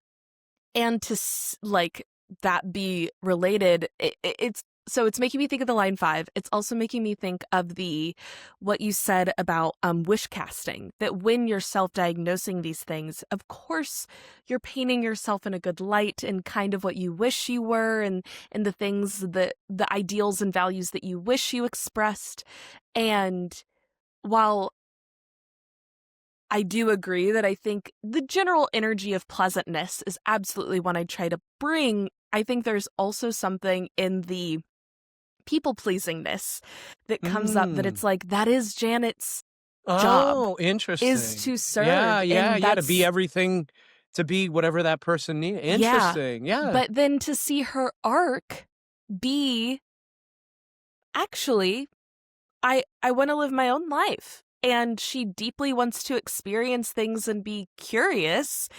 to like that be related, it's so it's making me think of the line 5. It's also making me think of what you said about wish casting, that when you're self-diagnosing these things, of course you're painting yourself in a good light and kind of what you wish you were, and the things that the ideals and values that you wish you expressed. And while I do agree that I think the general energy of pleasantness is absolutely one I try to bring, I think there's also something in the people pleasingness that comes up, that Mm. it's like, that is Janet's job, Oh, is interesting. to Yeah, serve. yeah, And yeah, to be that's, everything, to be whatever that person need. yeah. Interesting, yeah. But then to see her arc be, actually, I want to live my own life. And she deeply wants to experience things and be curious,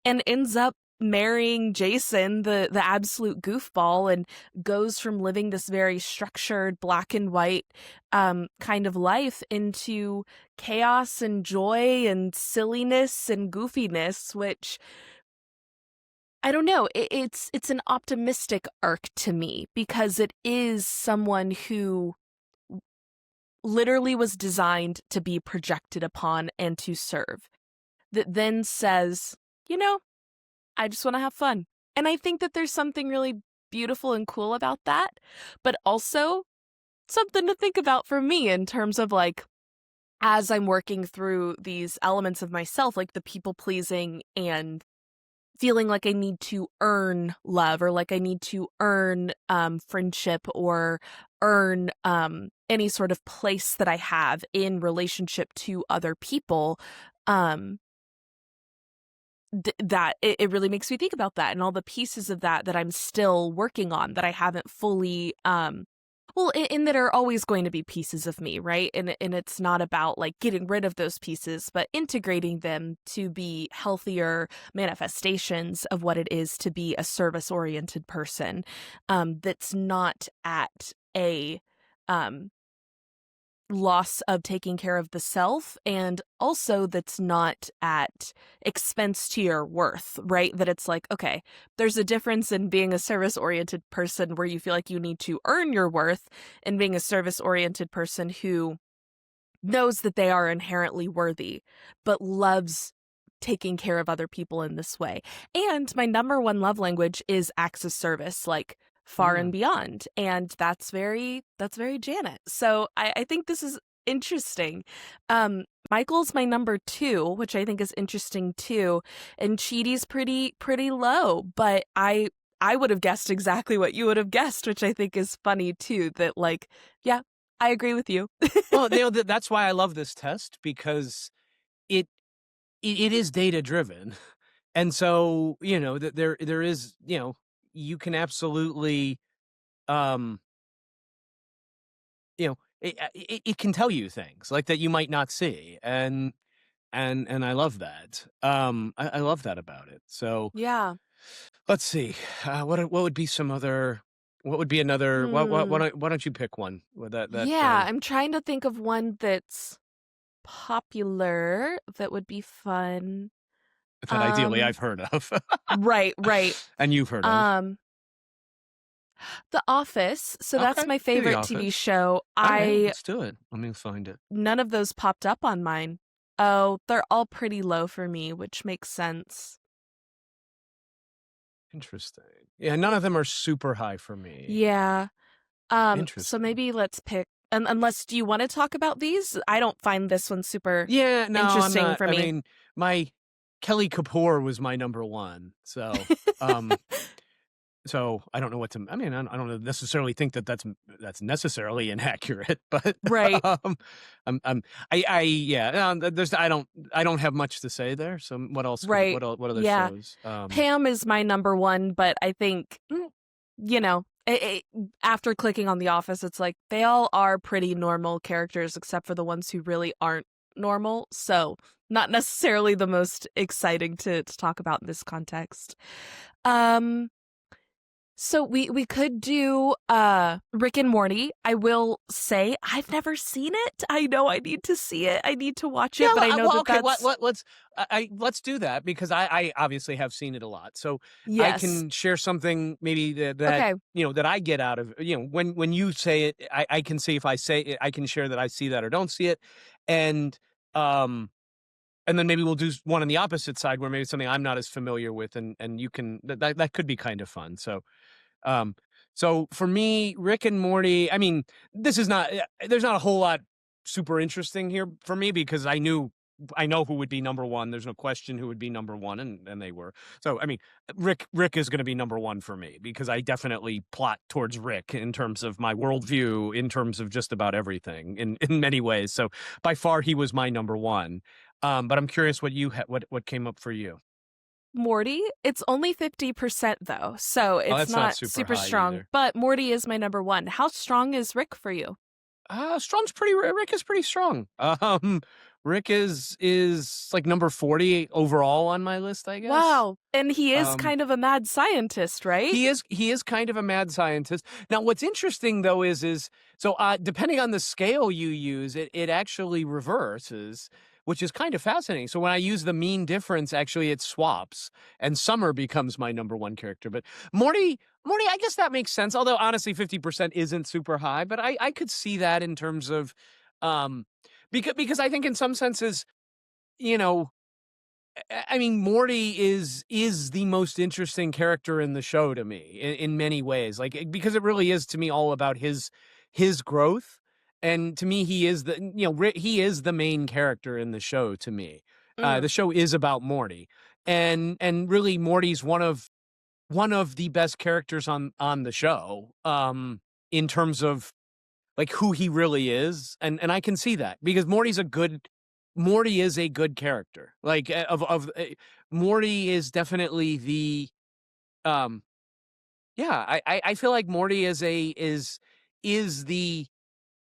and ends up marrying Jason, the absolute goofball, and goes from living this very structured black and white kind of life into chaos and joy and silliness and goofiness, which, I don't know, it's an optimistic arc to me, because it is someone who literally was designed to be projected upon and to serve, that then says, you know, I just want to have fun. And I think that there's something really beautiful and cool about that, but also something to think about for me in terms of, like, as I'm working through these elements of myself, like the people pleasing and feeling like I need to earn love, or like I need to earn friendship, or earn any sort of place that I have in relationship to other people. Um, that it really makes me think about that, and all the pieces of that that I'm still working on, that I haven't fully well, in that are always going to be pieces of me, right? And it's not about like getting rid of those pieces, but integrating them to be healthier manifestations of what it is to be a service oriented person, that's not at a um loss of taking care of the self, and also that's not at expense to your worth, right? That it's like, okay, there's a difference in being a service oriented person where you feel like you need to earn your worth, and being a service oriented person who knows that they are inherently worthy but loves taking care of other people in this way. And my number one love language is acts of service, like far and Yeah. beyond. And that's very Janet. So I think this is interesting. Michael's my number two, which I think is interesting too. And Chidi's pretty low, but I would have guessed exactly what you would have guessed, which I think is funny too, that like, yeah, I agree with you. Well, that's why I love this test, because it it is data driven. And so, there is, you can absolutely, um, it can tell you things like that you might not see. And I love that. I love that about it. So Yeah. let's see. What would be some other, what would be another, Hmm. why don't you pick one with that, Yeah, I'm trying to think of one that's popular that would be fun. that ideally Um, I've heard of right, right. and you've heard of? Um, The Office. So that's Okay, my do The favorite TV Office. show. All right, I let's do it. Let me find it. None of those popped up on mine. Oh, they're all pretty low for me, which makes sense. Interesting. Yeah, none of them are super high for me. Yeah. So Interesting. maybe let's pick, unless, do you want to talk about these? I don't find this one super Yeah, no, I'm interesting not. for I me. mean, my Kelly Kapoor was my number one. Um, so I don't know what to. I mean, I don't necessarily think that that's necessarily inaccurate, but Right. um, yeah. There's I don't have much to say there. So Right. what other Yeah. shows? Pam is my number one, but I think, you know, after clicking on The Office, it's like they all are pretty normal characters except for the ones who really aren't normal. So, not necessarily the most exciting to talk about in this context. Um, so we could do Rick and Morty. I will say I've never seen it. I know I need to see it. I need to watch Yeah, it, but I know well, that okay. that's Let's do that, because I obviously have seen it a lot, so I yes. can share something maybe that Okay. that I get out of, when you say it, I can see if I say it, I can share that I see that or don't see it, and um and then maybe we'll do one on the opposite side where maybe something I'm not as familiar with, and you can that could be kind of fun. Um, so for me, Rick and Morty, I mean, this is not, there's not a whole lot super interesting here for me, because I knew I know who would be number one. There's no question who would be number one, and they were. So I mean, Rick is going to be number one for me because I definitely plot towards Rick in terms of my worldview, in terms of just about everything, in many ways. So by far, he was my number one. But I'm curious what what came up for you. Morty, it's only 50% though, so Oh, it's that's not not super super high strong, either. but Morty is my number one. How strong is Rick for you? Strong's pretty. Rick is pretty strong. Rick is like number 40 overall on my list, I guess. Wow. And he is Um, kind of a mad scientist, right? he is kind of a mad scientist. Now, what's interesting though is so depending on the scale you use, it actually reverses, which is kind of fascinating. So when I use the mean difference, actually it swaps, and Summer becomes my number one character. But Morty, I guess that makes sense. Although honestly, 50% isn't super high, but I could see that in terms of um because I think in some senses, you know, I mean, Morty is the most interesting character in the show to me in many ways. Like because it really is to me all about his growth, and to me he is he is the main character in the show to me. Mm, The show is about Morty, and really Morty's one of the best characters on the show. In terms of like who he really is, and I can see that because Morty is a good character. Like Morty is definitely the um yeah, I feel like Morty is the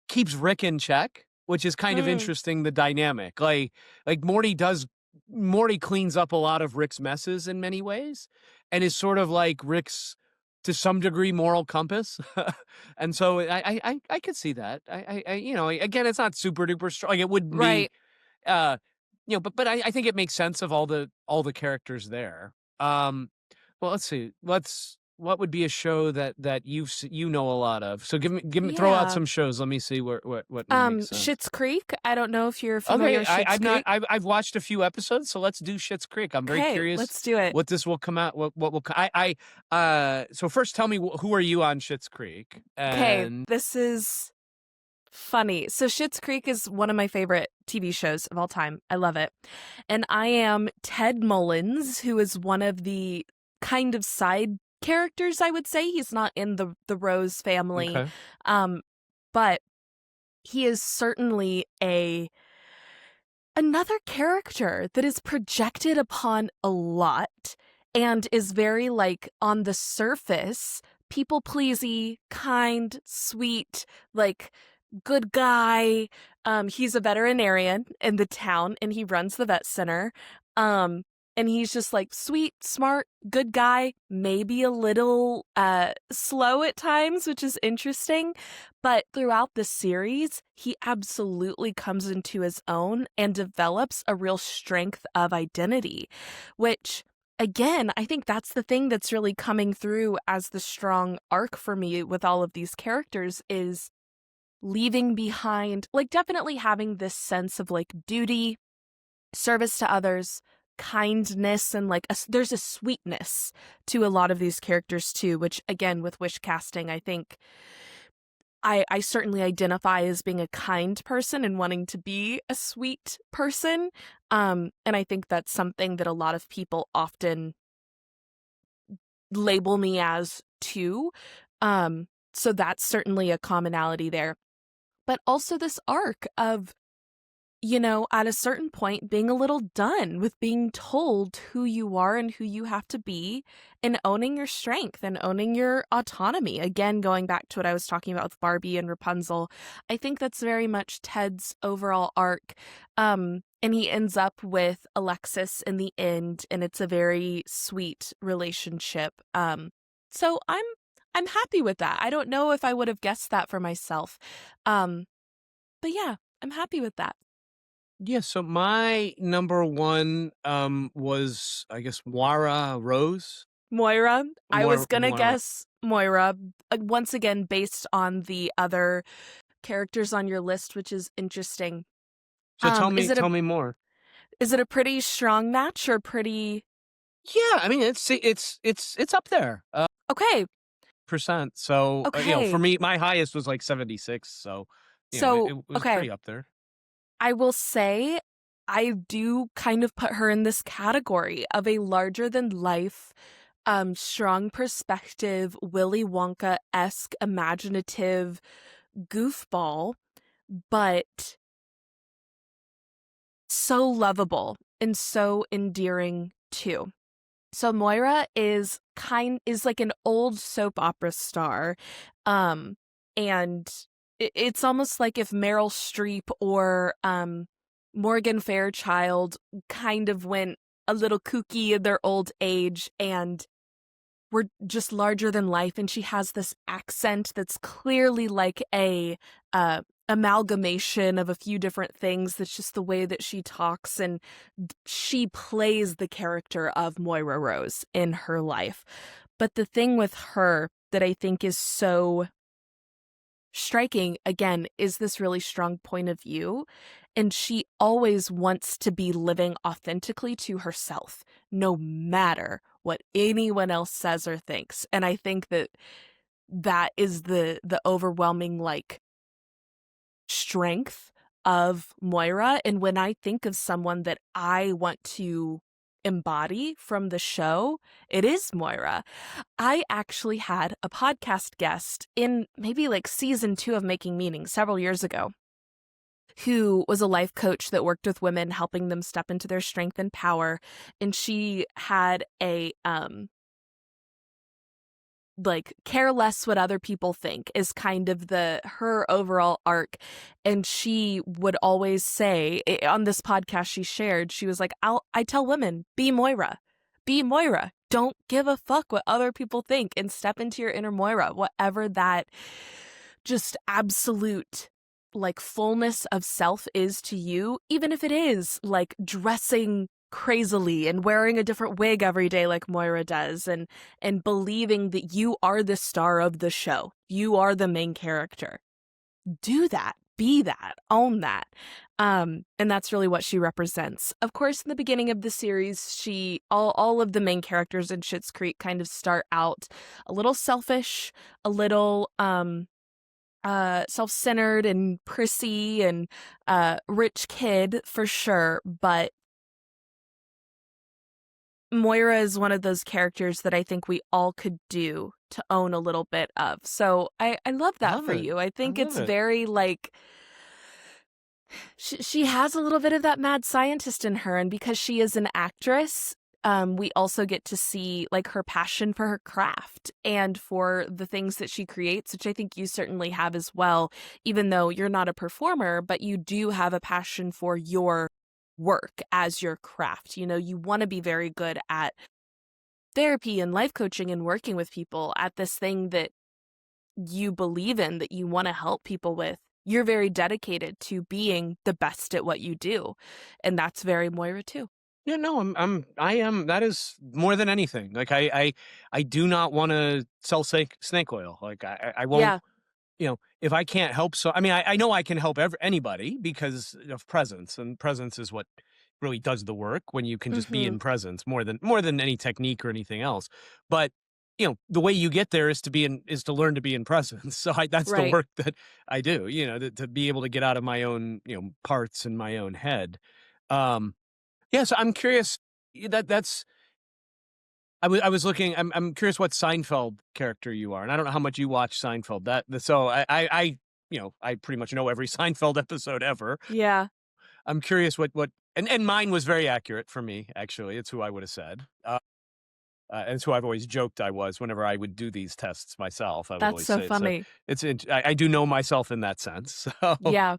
keeps Rick in check, which is kind of mm, interesting, the dynamic. Like Morty cleans up a lot of Rick's messes in many ways and is sort of like Rick's to some degree moral compass. And so I could see that. Again, it's not super duper strong. Like it wouldn't be right. uh but I think it makes sense of all the characters there. Well, let's see. What would be a show that you know a lot of? So give me throw out Yeah. some shows. Let me see what makes sense. Schitt's Creek. I don't know if you're familiar Okay, with Schitt's I've not Creek. I've watched a few episodes, so let's do Schitt's Creek. I'm very Okay, curious let's do it. what this will come out. What will so first tell me who are you on Schitt's Creek Okay, and this is funny. So Schitt's Creek is one of my favorite TV shows of all time. I love it. And I am Ted Mullins, who is one of the kind of side characters, I would say. He's not in the Rose family. okay. Um, but he is certainly a another character that is projected upon a lot and is very like on the surface people pleasy, kind, sweet, like good guy. He's a veterinarian in the town and he runs the vet center. Um, and he's just like sweet, smart, good guy, maybe a little slow at times, which is interesting. But throughout the series, he absolutely comes into his own and develops a real strength of identity, which again, I think that's the thing that's really coming through as the strong arc for me with all of these characters is leaving behind, like definitely having this sense of like duty, service to others, kindness, and like there's a sweetness to a lot of these characters too, which again, with wish casting, I think I certainly identify as being a kind person and wanting to be a sweet person. And I think that's something that a lot of people often label me as too. So that's certainly a commonality there. But also this arc of, at a certain point being a little done with being told who you are and who you have to be and owning your strength and owning your autonomy. Again, going back to what I was talking about with Barbie and Rapunzel, I think that's very much Ted's overall arc. And he ends up with Alexis in the end, and it's a very sweet relationship. So I'm happy with that. I don't know if I would have guessed that for myself. But yeah, I'm happy with that. Yeah, so my number one was I guess Moira Rose. Moira, I was gonna Moira. guess Moira, once again based on the other characters on your list, which is interesting. So tell Is me it a tell me more. pretty strong match or pretty Yeah, I mean it's up there. okay? Percent. So, for Okay, me my highest was like 76, so, it so it was okay, pretty up there. I will say I do kind of put her in this category of a larger than life, strong perspective, Willy Wonka-esque imaginative goofball, but so lovable and so endearing too. So Moira is like an old soap opera star. And it's almost like if Meryl Streep or Morgan Fairchild kind of went a little kooky in their old age and were just larger than life, and she has this accent that's clearly like a amalgamation of a few different things. That's just the way that she talks, and she plays the character of Moira Rose in her life. But the thing with her that I think is so striking, again, is this really strong point of view. And she always wants to be living authentically to herself, no matter what anyone else says or thinks. And I think that that is the overwhelming, like, strength of Moira. And when I think of someone that I want to embody from the show, it is Moira. I actually had a podcast guest in maybe like season 2 of Making Meaning several years ago, who was a life coach that worked with women, helping them step into their strength and power. And she had a like care less what other people think is kind of her overall arc. And she would always say on this podcast she shared, she was like, I tell women, be Moira. Be Moira. Don't give a fuck what other people think and step into your inner Moira, whatever that just absolute like fullness of self is to you, even if it is like dressing crazily and wearing a different wig every day like Moira does, and believing that you are the star of the show. You are the main character. Do that. Be that. Own that. And that's really what she represents. Of course, in the beginning of the series, all of the main characters in Schitt's Creek kind of start out a little selfish, a little self-centered and prissy and rich kid for sure, but Moira is one of those characters that I think we all could do to own a little bit of. So I love that for you. I think it's very like she has a little bit of that mad scientist in her, and because she is an actress, we also get to see like her passion for her craft and for the things that she creates, which I think you certainly have as well, even though you're not a performer, but you do have a passion for your work as your craft. You know, you want to be very good at therapy and life coaching and working with people at this thing that you believe in, that you want to help people with. You're very dedicated to being the best at what you do. And that's very Moira too. Yeah, no, I am. That is more than anything. Like I do not want to sell snake oil. Like I won't. Yeah. You know, if I can't help, so I mean, I know I can help anybody because of presence, and presence is what really does the work when you can just be in presence more than any technique or anything else. But you know, the way you get there is to learn to be in presence. So that's the work that I do. You know, to be able to get out of my own parts in my own head. Yeah, so I'm curious. That's I was looking. I'm curious what Seinfeld character you are, and I don't know how much you watch Seinfeld. So I I pretty much know every Seinfeld episode ever. Yeah. I'm curious what and mine was very accurate for me. Actually, it's who I would have said. And it's who I've always joked I was whenever I would do these tests myself. I would That's always so say funny. So I do know myself in that sense. So. Yeah.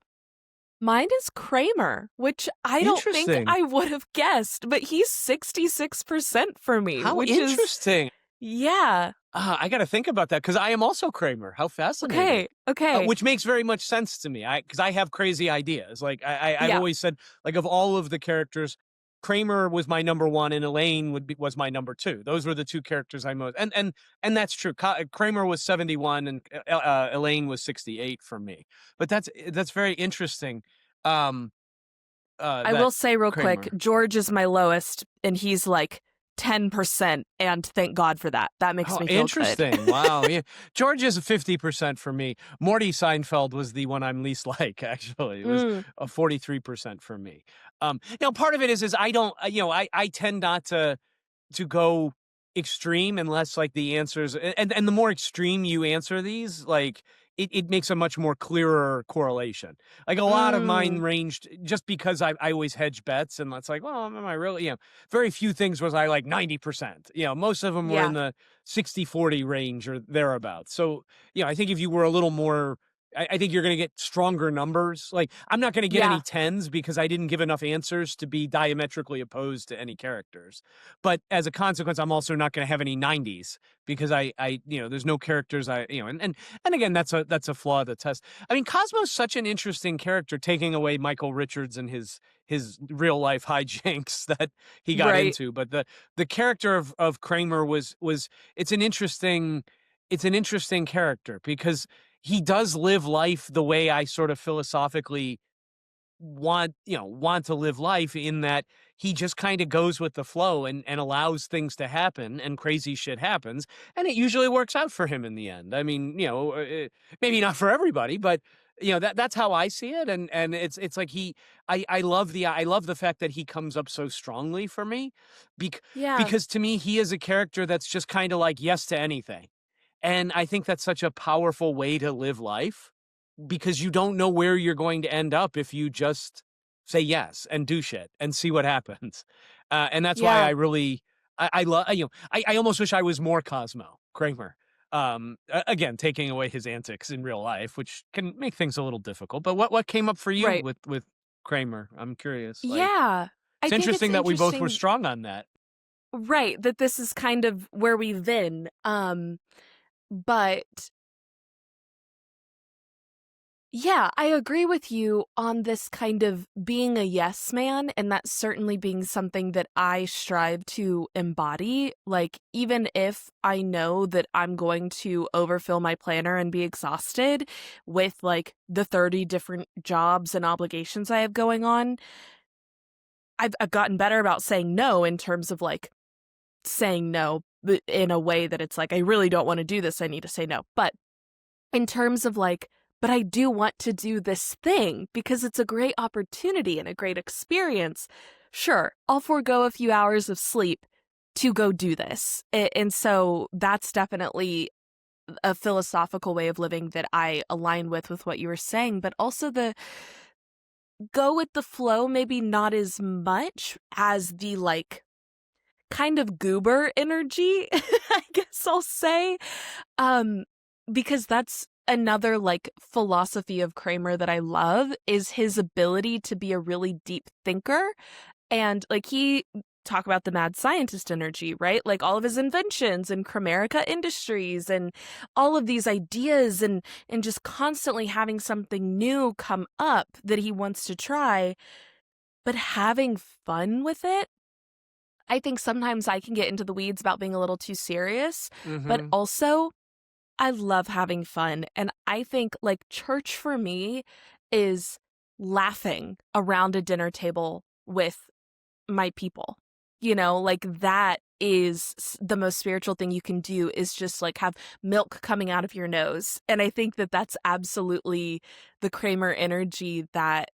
Mine is Kramer, which I don't think I would have guessed, but he's 66% for me. How interesting. Yeah. I got to think about that because I am also Kramer. How fascinating. Okay. Which makes very much sense to me. Because I have crazy ideas. Like I've always said, like of all of the characters, Kramer was my number 1 and Elaine was my number 2. Those were the 2 characters I most and that's true. Kramer was 71 and Elaine was 68 for me. But that's very interesting. I will say real Kramer. quick, George is my lowest, and he's like 10%, and thank God for that. That makes Oh, me feel good. interesting. Wow. Yeah. George is a 50% for me. Morty Seinfeld was the one I'm least like, actually. It was Mm, a 43% for me. Part of it is I don't, I tend not to go extreme unless like the answers and the more extreme you answer these, like it makes a much more clearer correlation. Like a lot of mine mm, ranged just because I always hedge bets and it's like, well, am I really, very few things was I like 90%. Most of them were in yeah, the 60-40 range or thereabouts. So, I think if you were a little more I think you're going to get stronger numbers. Like, I'm not going to get any yeah, 10s because I didn't give enough answers to be diametrically opposed to any characters. But as a consequence, I'm also not going to have any 90s because there's no characters and again, that's a flaw of the test. I mean, Cosmo's such an interesting character, taking away Michael Richards and his real life hijinks that he got right. into. But the character of Kramer was it's an interesting character because he does live life the way I sort of philosophically want to live life, in that he just kind of goes with the flow and allows things to happen, and crazy shit happens, and it usually works out for him in the end. I mean, maybe not for everybody, but that's how I see it. And it's like I love the fact that he comes up so strongly for me, bec- Yeah, because to me he is a character that's just kind of like yes to anything. And I think that's such a powerful way to live life, because you don't know where you're going to end up if you just say yes and do shit and see what happens. And that's why yeah, I really, I love, I almost wish I was more Cosmo Kramer. Again, taking away his antics in real life, which can make things a little difficult. But what came up for you right. with Kramer? I'm curious. Like, Yeah. I it's think it's interesting that we both were interesting, strong on that. right, that this is kind of where we've been. But yeah, I agree with you on this kind of being a yes man, and that's certainly being something that I strive to embody. Like, even if I know that I'm going to overfill my planner and be exhausted with like the 30 different jobs and obligations I have going on, I've gotten better about saying no, in terms of like saying no in a way that it's like, I really don't want to do this. I need to say no. But in terms of like, but I do want to do this thing because it's a great opportunity and a great experience. Sure, I'll forego a few hours of sleep to go do this. And so that's definitely a philosophical way of living that I align with what you were saying, but also the go with the flow, maybe not as much as the like kind of goober energy, I guess I'll say. Um, because that's another like philosophy of Kramer that I love, is his ability to be a really deep thinker. And like he talk about the mad scientist energy, right? Like all of his inventions and Kramerica Industries and all of these ideas and just constantly having something new come up that he wants to try, but having fun with it. I think sometimes I can get into the weeds about being a little too serious, but Hmm. also I love having fun. And I think like church for me is laughing around a dinner table with my people. Like that is the most spiritual thing you can do, is just like have milk coming out of your nose. And I think that that's absolutely the Kramer energy that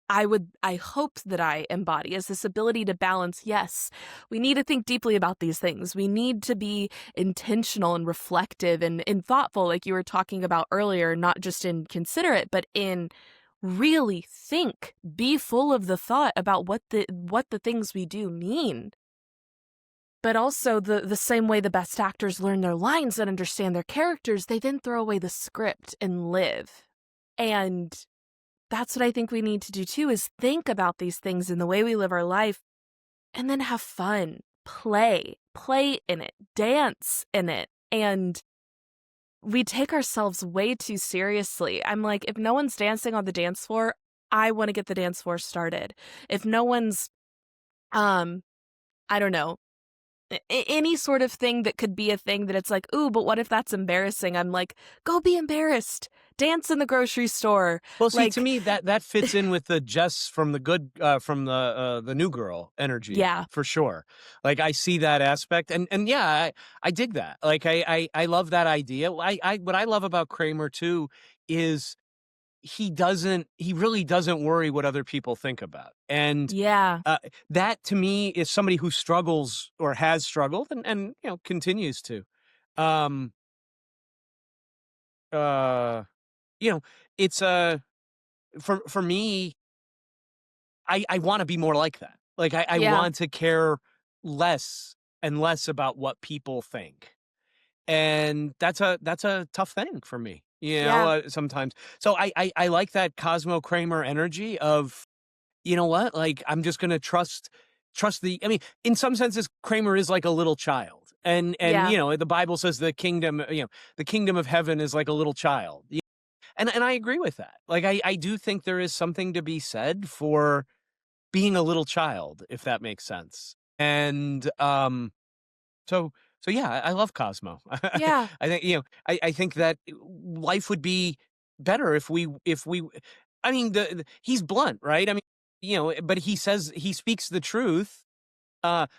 I hope that I embody, is this ability to balance. Yes, we need to think deeply about these things. We need to be intentional and reflective and thoughtful, like you were talking about earlier, not just in considerate, but in really think, be full of the thought about what the things we do mean. But also the same way the best actors learn their lines and understand their characters, they then throw away the script and live. And that's what I think we need to do too, is think about these things in the way we live our life, and then have fun, play in it, dance in it. And we take ourselves way too seriously. I'm like, if no one's dancing on the dance floor, I want to get the dance floor started. If no one's, I don't know, any sort of thing that could be a thing that it's like, ooh, but what if that's embarrassing? I'm like, go be embarrassed. Dance in the grocery store. Well, see, to Like, me, that fits in with the Jess from from the New Girl energy yeah, for sure. Like I see that aspect, and yeah, I dig that. Like I love that idea. I what I love about Kramer too is he really doesn't worry what other people think about, and yeah, uh, that to me is somebody who struggles or has struggled and continues to. Um, uh, you know, it's for me I want to be more like that. Like I yeah, want to care less and less about what people think. And that's a tough thing for me, yeah, sometimes. So I like that Cosmo Kramer energy of, you know what? Like I'm just going to trust the I mean, in some senses Kramer is like a little child. And yeah, the Bible says the kingdom of heaven is like a little child. And I agree with that. Like I do think there is something to be said for being a little child, if that makes sense. And so so yeah, I love Cosmo. yeah, I think I think that life would be better if we I mean he's blunt, right? I mean, but he speaks the truth.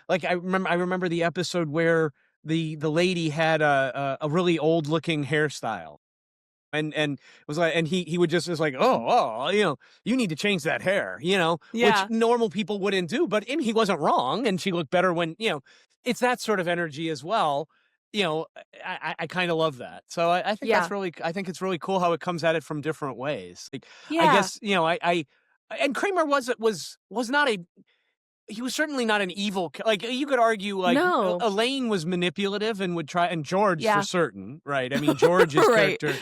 Like I remember the episode where the lady had a really old looking hairstyle and was like and he would just was like oh you need to change that hair, which yeah, normal people wouldn't do, but he wasn't wrong and she looked better when it's that sort of energy as well. I kind of love that, so I think yeah, I think it's really cool how it comes at it from different ways. Like I yeah. guess I and Kramer was not a he was certainly not an evil like, you could argue, like, No, Elaine was manipulative and would try and George for yeah, certain, right? I mean, George's right, character,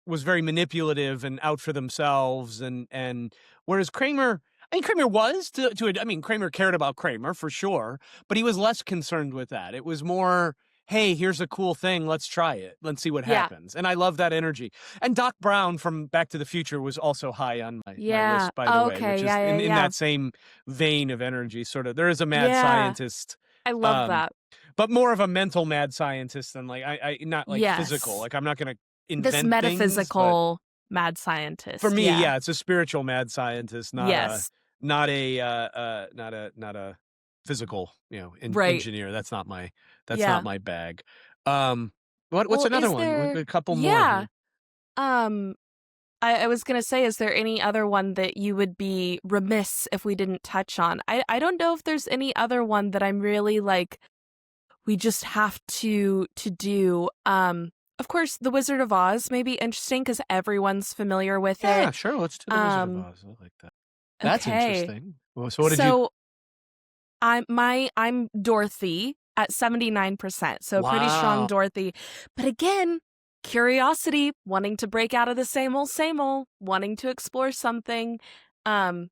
was very manipulative and out for themselves and whereas Kramer I mean, Kramer was to a I mean, Kramer cared about Kramer for sure, but he was less concerned with that. It was more, "Hey, here's a cool thing, let's try it. Let's see what yeah, happens." And I love that energy. And Doc Brown from Back to the Future was also high on my yeah. list, by the way, which Okay, is yeah, yeah, in yeah, that same vein of energy, sort of. There is a mad yeah. scientist, I love um, that. but more of a mental mad scientist than like I not like physical. Yes, Like I'm not gonna this invent things, but metaphysical mad for scientist. me, Yeah. yeah, it's a spiritual mad scientist, Yes. not a physical, Right. engineer. That's not Yeah. my bag. Um, what's Well, another is one? there? A couple more Yeah. here. Um, I was gonna say, is there any other one that you would be remiss if we didn't touch on? I don't know if there's any other one that I'm really like, we just have to do. Of course, The Wizard of Oz may be interesting because everyone's familiar with Yeah, it. sure. Let's do the Wizard of Um, Oz. I like that. That's okay. interesting. Well, so what did you? So I'm Dorothy at 79%, so pretty strong Wow. Dorothy. But again, curiosity, wanting to break out of the same old, wanting to explore something, um,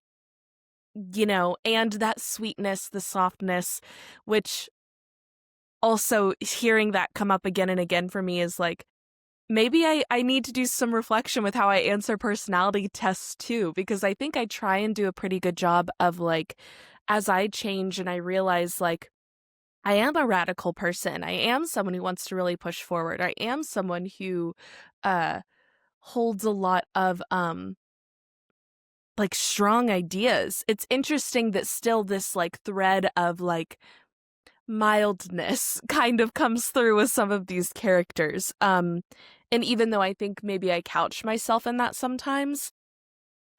and that sweetness, the softness, which also hearing that come up again and again for me is like, maybe I need to do some reflection with how I answer personality tests too, because I think I try and do a pretty good job of like, as I change and I realize like, I am a radical person. I am someone who wants to really push forward. I am someone who uh holds a lot of like strong ideas. It's interesting that still this like thread of like mildness kind of comes through with some of these characters. And even though I think maybe I couch myself in that sometimes,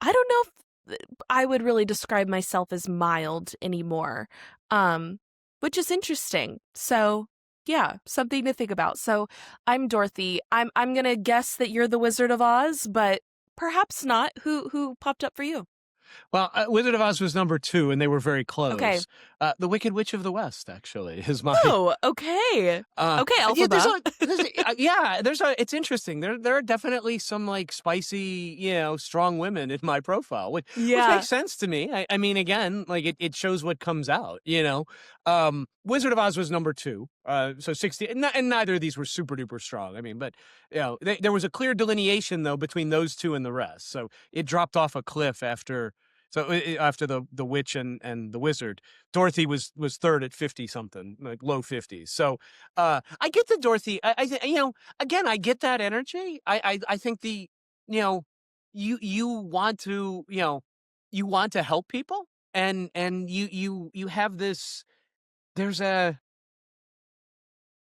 I don't know if I would really describe myself as mild anymore. Um, which is interesting. So, yeah, something to think about. So, I'm Dorothy. I'm going to guess that you're the Wizard of Oz, but perhaps not. Who popped up for you? Well, Wizard of Oz was number two, and they were very Okay. close. The Wicked Witch of the West, actually, is my. Oh, okay. Okay, Yeah, Alphaba. it's interesting. There are definitely some like spicy, strong women in my profile, which Yeah. makes sense to me. I mean, again, like it shows what comes out. Wizard of Oz was number two. So 60, and neither of these were super duper strong. I mean, but there was a clear delineation though between those two and the rest. So it dropped off a cliff after So after the witch and the wizard, Dorothy was third at 50 something, like low 50s. So I get the Dorothy. Again, I get that energy. I think you know you want to you want to help people, and you have this. There's a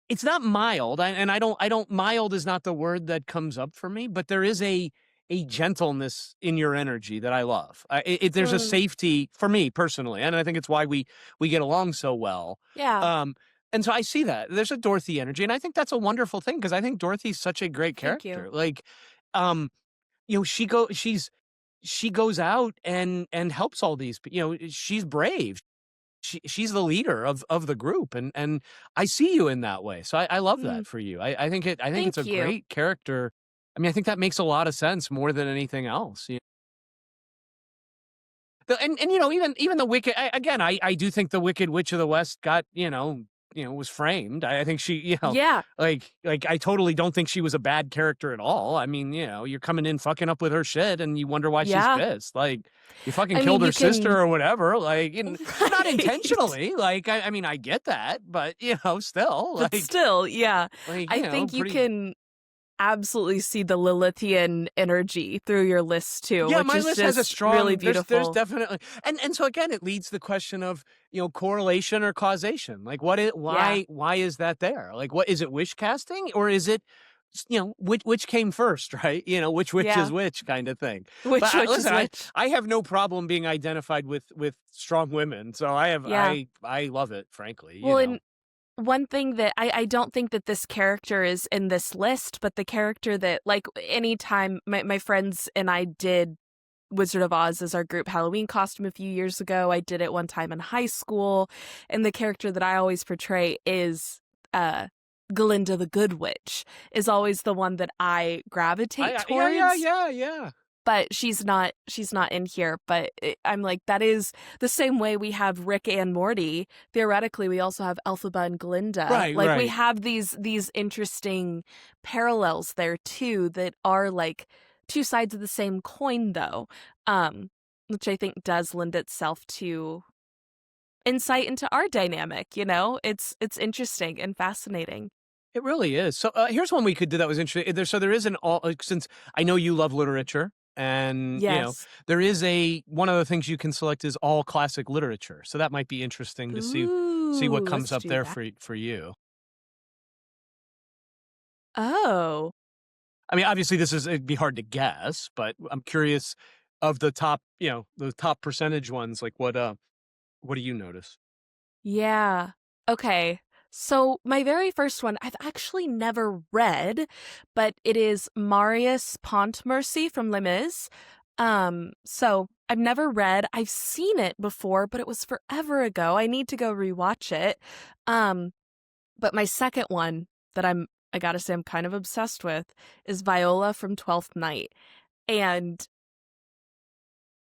It's not mild, and I don't mild is not the word that comes up for me, but there is a gentleness in your energy that I love. There's a Mm, safety for me personally, and I think it's why we get along so well. yeah, Um, and so I see that there's a Dorothy energy, and I think that's a wonderful thing because I think Dorothy's such a great thank you. character. Like, um, she goes out and helps all these. She's brave. She's the leader of the group, and I see you in that way. So I love Mm, that for you. I think it's a thank you. great character. I mean, I think that makes a lot of sense more than anything else. And even the wicked again, I do think the Wicked Witch of the West got, was framed. I think she, Yeah, like I totally don't think she was a bad character at all. I mean, you're coming in fucking up with her shit and you wonder why she's yeah. pissed. Like you fucking I mean, killed her you sister can or whatever. Like not right. intentionally. Like I mean I get that, but still But still, yeah. I think you pretty. can absolutely see the Lilithian energy through your list too, Yeah, which my is list has a just really strong there's beautiful. definitely and so again it leads the question of, correlation or causation. Like Yeah. why is that there? Like what is it, wish casting, or is it which came first, right? Which is Yeah. which kind of thing. But Which is listen, which. I have no problem being identified with strong women. So Yeah. I love it, frankly. Well, and one thing that I don't think that this character is in this list, but the character that, like, anytime my friends and I did Wizard of Oz as our group Halloween costume a few years ago. I did it one time in high school, and the character that I always portray is uh Glinda the Good Witch is always the one that I gravitate towards, Yeah. but she's not in here, but I'm like, that is the same way we have Rick and Morty. Theoretically, we also have Elphaba and Glinda. Right, Like, we right. have these interesting parallels there too that are like two sides of the same coin, though, which I think does lend itself to insight into our dynamic. It's interesting and fascinating. It really is. So here's one we could do that was interesting. There is an all since I know you love literature, and Yes. there is one of the things you can select is all classic literature. So that might be interesting to see what Ooh, comes let's up do there that. for you. Oh. I mean, obviously it'd be hard to guess, but I'm curious of the top, the top percentage ones. Like what do you notice? Yeah. Okay. So my very first one I've actually never read, but it is Marius Pontmercy from Les Mis. So I've never read. I've seen it before, but it was forever ago. I need to go rewatch it. Um, but my second one that I gotta say I'm kind of obsessed with is Viola from Twelfth Night. And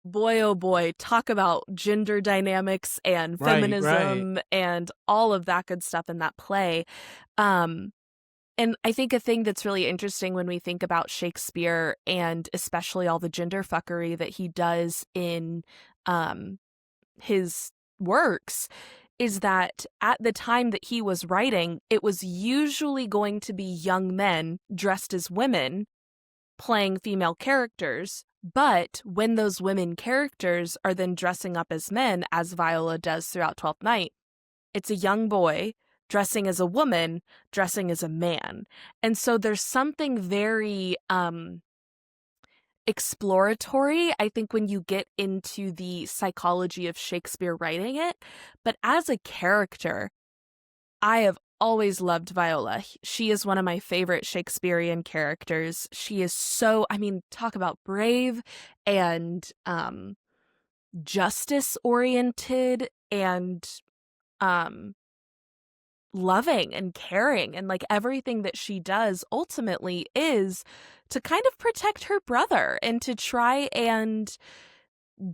boy, oh boy, talk about gender dynamics and Right, right. feminism and all of that good stuff in that play. Um, and I think a thing that's really interesting when we think about Shakespeare and especially all the gender fuckery that he does in um, his works is that at the time that he was writing, it was usually going to be young men dressed as women playing female characters. But when those women characters are then dressing up as men, as Viola does throughout Twelfth Night, it's a young boy dressing as a woman, dressing as a man. And so there's something very exploratory, I think, when you get into the psychology of Shakespeare writing it. But as a character, I have always loved Viola. She is one of my favorite Shakespearean characters. She is so, I mean, talk about brave and justice oriented and um loving and caring, and like everything that she does ultimately is to kind of protect her brother and to try and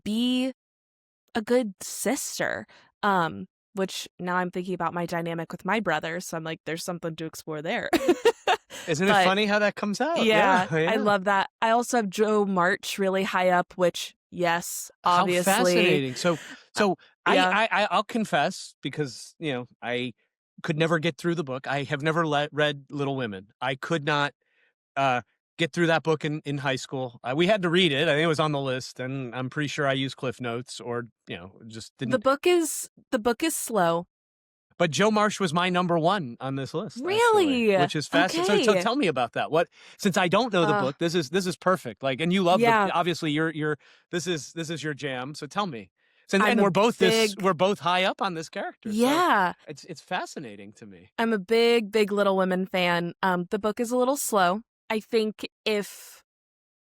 be a good sister. Which now I'm thinking about my dynamic with my brother, so I'm like, there's something to explore there. Isn't it But funny how that comes out? Yeah, yeah, I yeah. love that. I also have Joe March really high up, which Yes, How obviously. fascinating. So Uh, so yeah. I'll confess because, I could never get through the book. I have never read Little Women. I could not uh, get through that book in high school. We had to read it. I think it was on the list, and I'm pretty sure I used Cliff Notes or, just The didn't. book is slow. But Joe Marsh was my number one on this list, actually, Really? which is fascinating. So Okay. tell me about that. Since I don't know the Uh, book, this is perfect. Like, and you love yeah, obviously this is your jam. So tell me. I'm And a we're big both high up on this character. So yeah, it's fascinating to me. I'm a big Little Women fan. The book is a little slow. I think if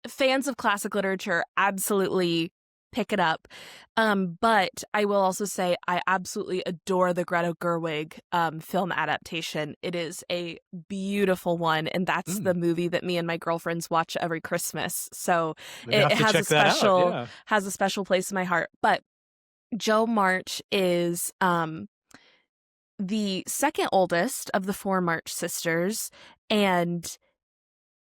fans of classic literature absolutely pick it up. But I will also say I absolutely adore the Greta Gerwig film adaptation. It is a beautiful one, and that's the Mm, movie that me and my girlfriends watch every Christmas. So maybe I it have to has a check that out. special Yeah. has a special place in my heart. But Jo March is the second oldest of the four March sisters and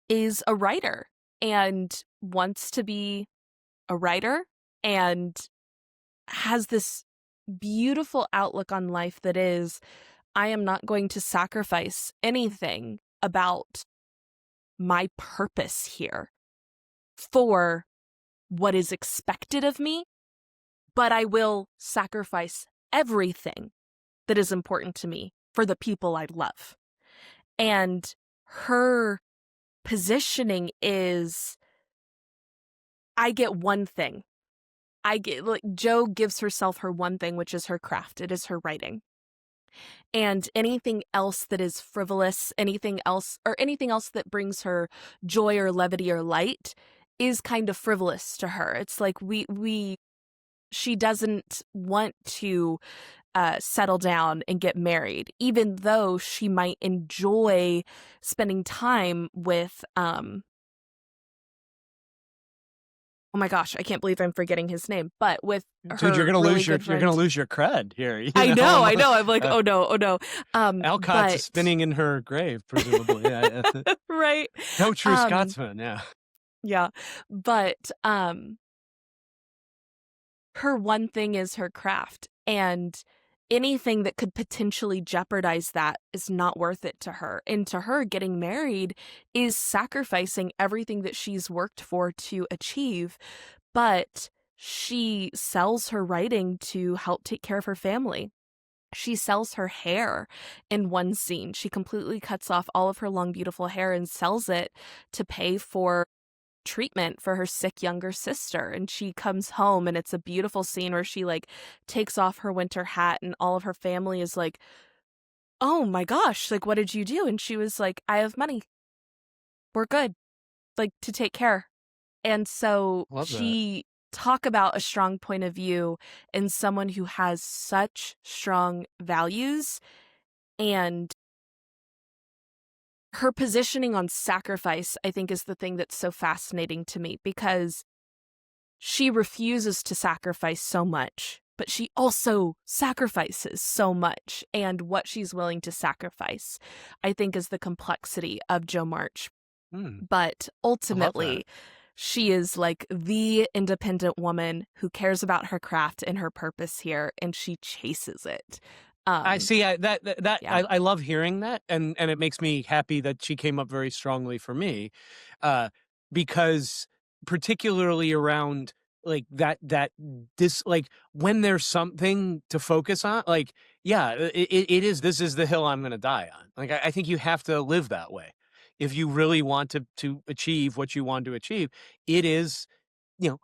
is a writer and wants to be a writer and has this beautiful outlook on life that is, I am not going to sacrifice anything about my purpose here for what is expected of me, but I will sacrifice everything that is important to me for the people I love. And her positioning is, I get one thing. Jo gives herself her one thing, which is her craft. It is her writing. And anything else that is frivolous, anything else that brings her joy or levity or light is kind of frivolous to her. It's like she doesn't want to settle down and get married, even though she might enjoy spending time with oh my gosh, I can't believe I'm forgetting his name, but with Dude, her really good you're gonna friend. lose your cred here. I know, I'm, I know. I'm like, uh, oh no, oh no. Alcott's But spinning in her grave, presumably. Yeah, yeah. right. No true Um, Scotsman. Yeah. yeah. But her one thing is her craft. And anything that could potentially jeopardize that is not worth it to her. And to her, getting married is sacrificing everything that she's worked for to achieve. But she sells her writing to help take care of her family. She sells her hair in one scene. She completely cuts off all of her long, beautiful hair and sells it to pay for treatment for her sick younger sister. And she comes home and it's a beautiful scene where she like takes off her winter hat and all of her family is like, "Oh my gosh, like what did you do?" And she was like, "I have money. We're good. Like to take care." And so Love that. she talk about a strong point of view in someone who has such strong values, and her positioning on sacrifice, I think, is the thing that's so fascinating to me because she refuses to sacrifice so much, but she also sacrifices so much. And what she's willing to sacrifice, I think, is the complexity of Jo March. Hmm, But I love that. ultimately, she is like the independent woman who cares about her craft and her purpose here, and she chases it. I Um, see. yeah. I love hearing that, and it makes me happy that she came up very strongly for me, uh, because particularly around like that this like when there's something to focus on, like yeah, it is. This is the hill I'm going to die on. Like I think you have to live that way if you really want to achieve what you want to achieve. It is, you know,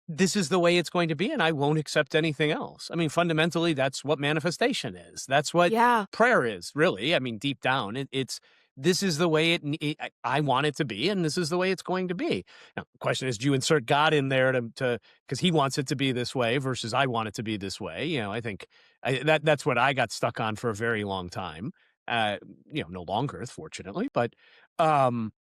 this is the way it's going to be, and I won't accept anything else. I mean, fundamentally, that's what manifestation is. That's what Yeah. prayer is, really. I mean, deep down, it's this is the way I want it to be, and this is the way it's going to be. Now, the question is, do you insert God in there to because He wants it to be this way versus I want it to be this way? I think that's what I got stuck on for a very long time. Uh, no longer, fortunately, but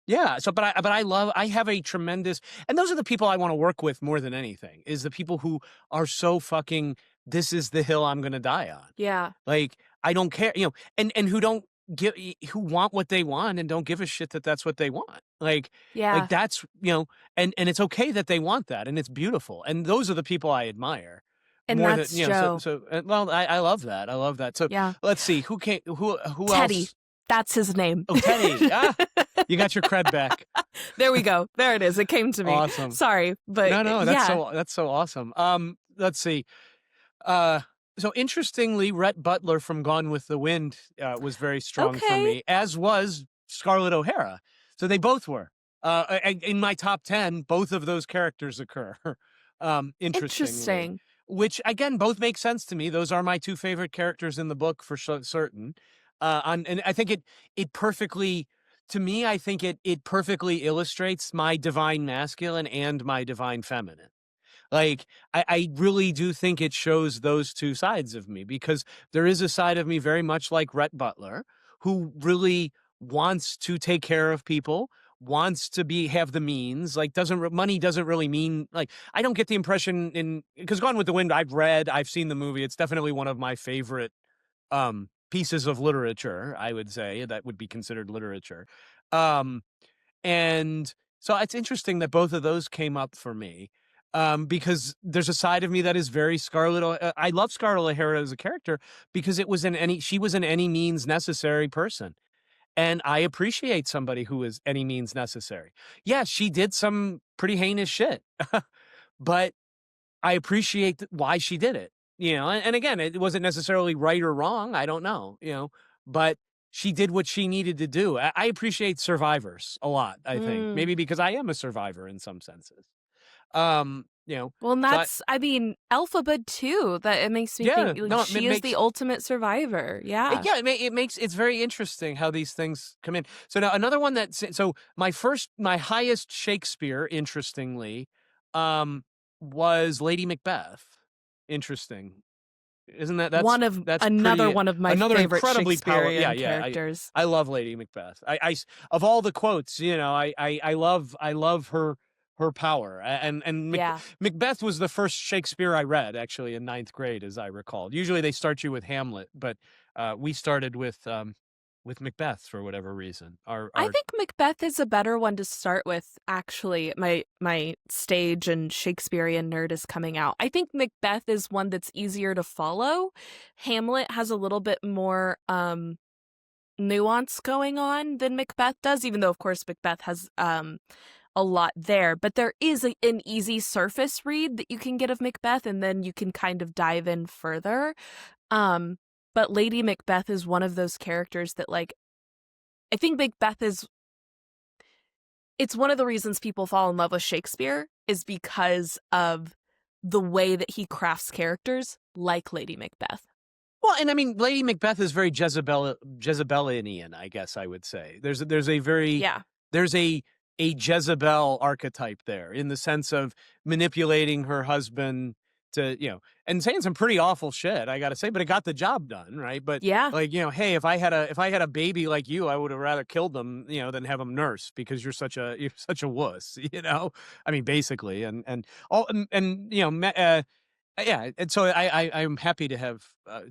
yeah. So, I have a tremendous and those are the people I wanna work with more than anything, is the people who are so fucking, "This is the hill I'm gonna die on." Yeah. Like, I don't care, and who don't who want what they want and don't give a shit that that's what they want. Like Yeah, that's, and it's okay that they want that, and it's beautiful. And those are the people I admire and more than, that's Joe. well, I love that. I love that. So Yeah. let's see who Teddy. else? That's his name. Oh, Teddy. Ah, you got your cred back. There we go. There it is. It came to me. Awesome. Sorry, but No, yeah. that's so awesome. Let's see. Uh, so interestingly, Rhett Butler from Gone with the Wind was very strong for Okay. me, as was Scarlett O'Hara. So they both were. In my top 10, both of those characters occur. Interestingly, Interesting. which again, both make sense to me. Those are my two favorite characters in the book for certain. And I think it perfectly, to me, I think it perfectly illustrates my divine masculine and my divine feminine. Like, I really do think it shows those two sides of me, because there is a side of me very much like Rhett Butler, who really wants to take care of people, wants to have the means, like money doesn't really mean, like, I don't get the impression because Gone with the Wind, I've seen the movie. It's definitely one of my favorite pieces of literature, I would say, that would be considered literature. Um, and so it's interesting that both of those came up for me, because there's a side of me that is very I love Scarlett O'Hara as a character because she was an any means necessary person. And I appreciate somebody who is any means necessary. Yeah, she did some pretty heinous shit, but I appreciate why she did it. And again, it wasn't necessarily right or wrong. I don't know, but she did what she needed to do. I appreciate survivors a lot, I think. Mm. Maybe because I am a survivor in some senses. Um, you know, Well, and so I mean, Alphabet too. That it makes me yeah, think like, no, she is the ultimate survivor. Yeah. it's very interesting how these things come in. So now another one my highest Shakespeare, interestingly, was Lady Macbeth. Interesting. Isn't that's Another pretty, one of my another favorite incredibly powerful, Shakespearean yeah, characters. I love Lady Macbeth. Of all the quotes, I love her power. Yeah. Macbeth was the first Shakespeare I read, actually, in ninth grade, as I recall. Usually they start you with Hamlet, but we started with Macbeth for whatever reason. I Our think Macbeth is a better one to start with, actually. My stage and Shakespearean nerd is coming out. I think Macbeth is one that's easier to follow. Hamlet has a little bit more nuance going on than Macbeth does, even though of course Macbeth has a lot there, but there is an easy surface read that you can get of Macbeth, and then you can kind of dive in further. But Lady Macbeth is one of those characters that, like, I think it's one of the reasons people fall in love with Shakespeare is because of the way that he crafts characters like Lady Macbeth. Well, and I mean, Lady Macbeth is very Jezebelian, I guess I would say. Yeah. There's a Jezebel archetype there, in the sense of manipulating her husband to, and saying some pretty awful shit, I got to say, but it got the job done, right? But Yeah. like, hey, if I had a baby like you, I would have rather killed them, than have them nurse, because you're such a wuss, I mean, basically, and all, and yeah, and so I'm happy to have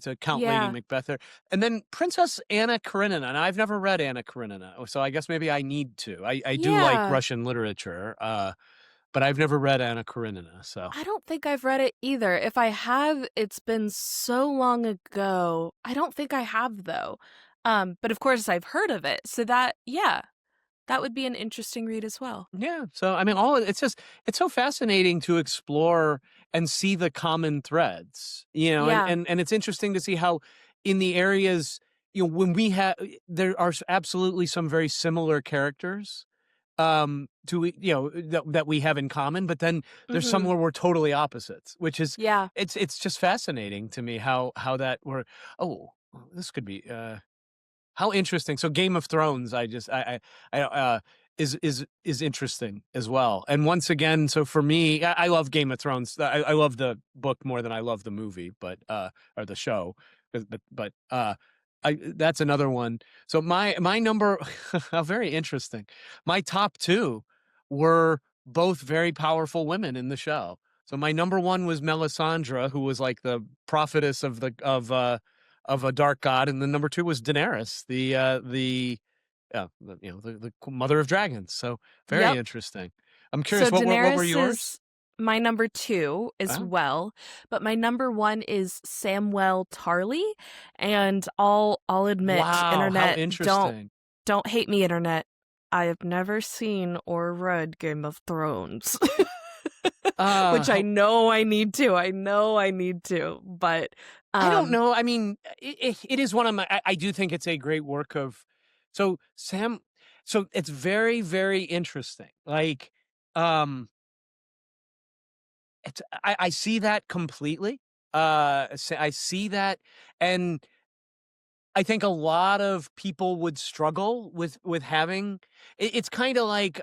to count Lady Yeah. Macbeth there, and then Princess Anna Karenina. And I've never read Anna Karenina, so I guess maybe I need to. I do like Yeah. Russian literature, but I've never read Anna Karenina. So I don't think I've read it either. If I have, it's been so long ago. I don't think I have, though. But of course I've heard of it. So that would be an interesting read as well. yeah, so I mean, it's so fascinating to explore and see the common threads, Yeah. and it's interesting to see how in the areas, when we have, there are absolutely some very similar characters to that we have in common, but then there's some Mhm. where we're totally opposites, which is, Yeah. it's just fascinating to me how that were, oh, this could be how interesting. So Game of Thrones, is interesting as well. And once again, so for me, I love Game of Thrones. I love the book more than I love the movie, or the show. That's another one. So my number, very interesting. My top two were both very powerful women in the show. So my number one was Melisandre, who was like the prophetess of a dark god, and then number 2 was Daenerys, the mother of dragons. So very Yep. interesting. I'm So curious, what were Daenerys yours? is my number 2 as Oh, well, but my number 1 is Samwell Tarly, and I'll admit, wow, how internet, interesting. don't hate me, internet. I have never seen or read Game of Thrones. Which I How know I need to. I know I need to, but I don't um know. I mean, it is one of my. I do think it's a great work of. So Sam, so it's very very interesting. Like, um, I see that completely. I see that, and I think a lot of people would struggle with having. It's kind of like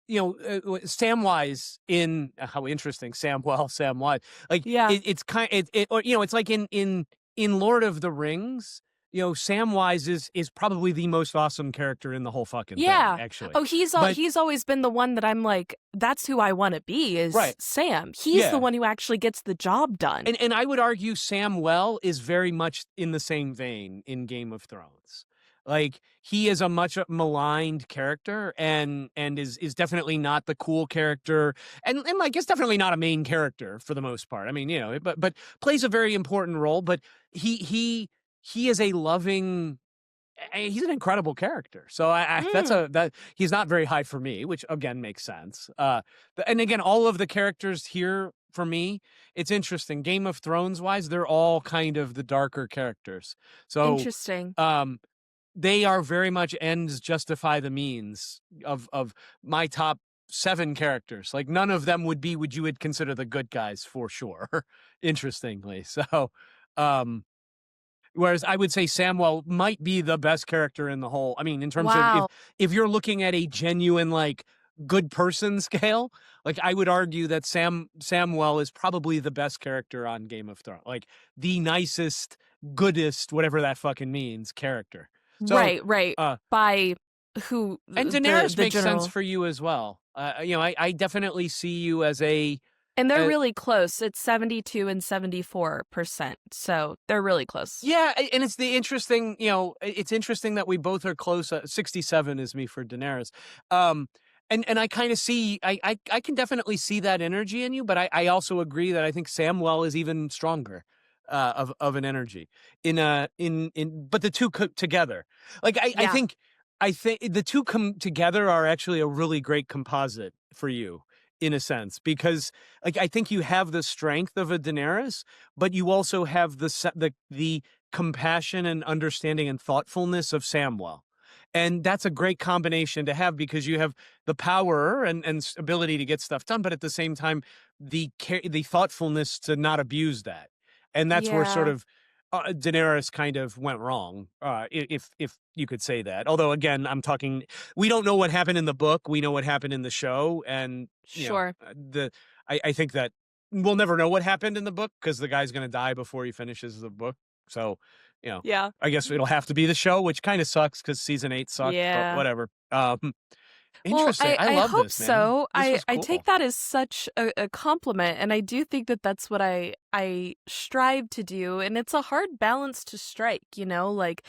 Samwise in how interesting Samwise. Like yeah. it's kind it or it's like in Lord of the Rings. Samwise is probably the most awesome character in the whole fucking thing, Yeah. actually. Oh, But he's always been the one that I'm like, that's who I want to be is right, Sam. He's the yeah. one who actually gets the job done. And I would argue Samwell is very much in the same vein in Game of Thrones. Like he is a much maligned character and is definitely not the cool character and like is definitely not a main character for the most part. I mean, but plays a very important role, but he is a loving he's an incredible character. So Mm, that he's not very high for me, which again makes sense. And again, all of the characters here for me, it's interesting. Game of Thrones wise, they're all kind of the darker characters. So, interesting. um, they are very much ends justify the means of my top 7 characters. Like none of them would you would consider the good guys for sure. Interestingly, so. Um, Whereas I would say Samwell might be the best character in the whole. I mean, in terms of Wow. if you're looking at a genuine like good person scale, like I would argue that Samwell is probably the best character on Game of Thrones, like the nicest, goodest, whatever that fucking means, character. So, Right, right. uh, By who and the Daenerys the makes sense general. for you as well. I definitely see you as And they're a really close. It's 72 and 74%. So they're really close. Yeah, and it's the interesting, it's interesting that we both are close. 67 is me for Daenerys. Um, and I kind of see, I can definitely see that energy in you, but I also agree that I think Samwell is even stronger, of an energy but the two together, like Yeah. I think the two come together are actually a really great composite for you in a sense because like I think you have the strength of a Daenerys but you also have the compassion and understanding and thoughtfulness of Samwell. And that's a great combination to have because you have the power and ability to get stuff done, but at the same time, the thoughtfulness to not abuse that. And that's where sort Yeah. of Daenerys kind of went wrong, if you could say that. Although again, we don't know what happened in the book. We know what happened in the show, and Sure. I think that we'll never know what happened in the book because the guy's going to die before he finishes the book. So, Yeah. I guess it'll have to be the show, which kind of sucks because season 8 sucked, but Yeah. whatever. Well, Interesting. I I love hope this, man. so. This was I take cool. that as such a compliment, and I do think that that's what I strive to do, and it's a hard balance to strike, like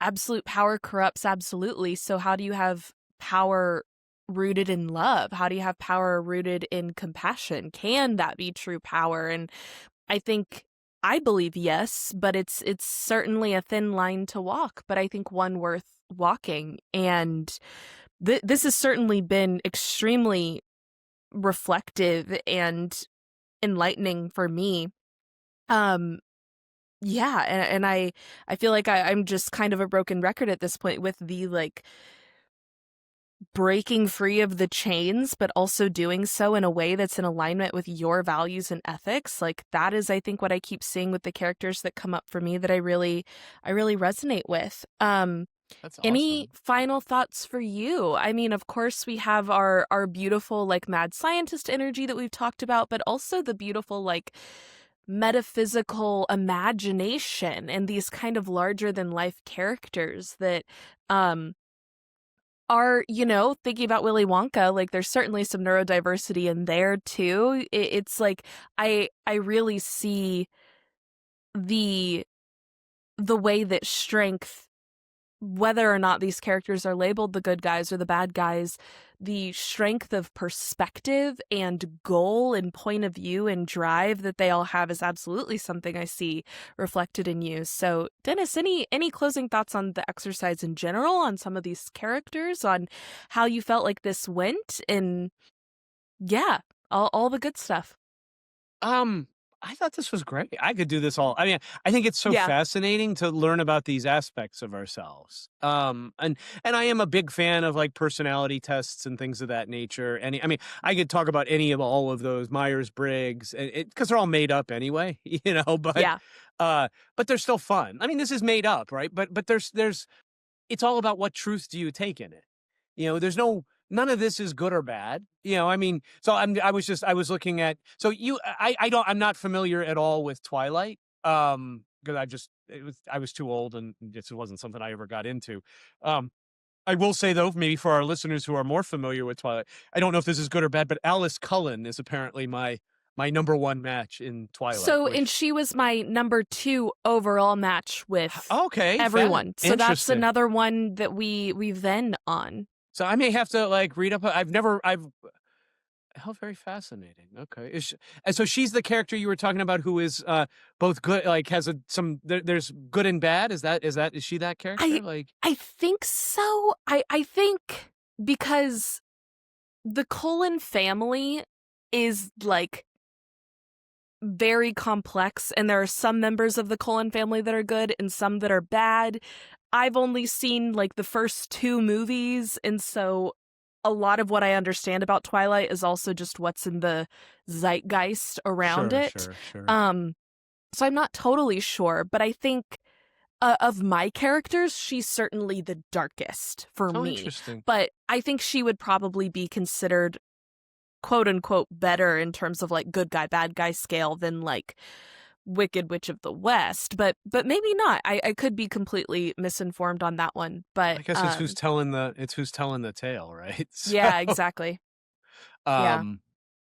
absolute power corrupts absolutely. So how do you have power rooted in love? How do you have power rooted in compassion? Can that be true power? And I believe yes, but it's certainly a thin line to walk, but I think one worth walking. And this has certainly been extremely reflective and enlightening for me. Um, yeah, and I feel like I'm just kind of a broken record at this point with the like breaking free of the chains, but also doing so in a way that's in alignment with your values and ethics. Like that is, I think, what I keep seeing with the characters that come up for me that I really resonate with. That's Any awesome. final thoughts for you? I mean, of course, we have our beautiful like mad scientist energy that we've talked about, but also the beautiful like metaphysical imagination and these kind of larger than life characters that um are, thinking about Willy Wonka, like there's certainly some neurodiversity in there too. It's like I really see the the way that strength, whether or not these characters are labeled the good guys or the bad guys, the strength of perspective and goal and point of view and drive that they all have is absolutely something I see reflected in you. So, Dennis, any closing thoughts on the exercise in general, on some of these characters, on how you felt like this went, and yeah, all the good stuff. Um, I thought this was great. I could do this all. I mean, I think it's so Yeah, fascinating to learn about these aspects of ourselves. And I am a big fan of like personality tests and things of that nature. I mean, I could talk about any of all of those Myers Briggs, and because they're all made up anyway, you know. yeah, Uh, but they're still fun. I mean, this is made up, right? But there's it's all about what truth do you take in it. You know, there's none of this is good or bad. You know, I mean, so I was looking at so you I don't I'm not familiar at all with Twilight. Because I was too old and it just wasn't something I ever got into. Um I will say though, maybe for our listeners who are more familiar with Twilight, I don't know if this is good or bad, but Alice Cullen is apparently my number one match in Twilight, so, and which she was my number 2 overall match with okay, everyone. So that's interesting. another one that we then on. So I may have to like read up. I've how very fascinating. Okay. And so she's the character you were talking about who is both good, like has there's good and bad. Is she that character? I Like I think so. I think because the Cullen family is like very complex, and there are some members of the Cullen family that are good and some that are bad. I've only seen like the first 2 movies, and so a lot of what I understand about Twilight is also just what's in the zeitgeist around sure, it. sure, sure. Um, so I'm not totally sure, but I think of my characters, she's certainly the darkest for Oh, me. interesting. But I think she would probably be considered quote unquote better in terms of like good guy, bad guy scale than like Wicked Witch of the West. But maybe not. I could be completely misinformed on that one. But I guess it's who's telling the tale, right? So, yeah, exactly. Yeah. um,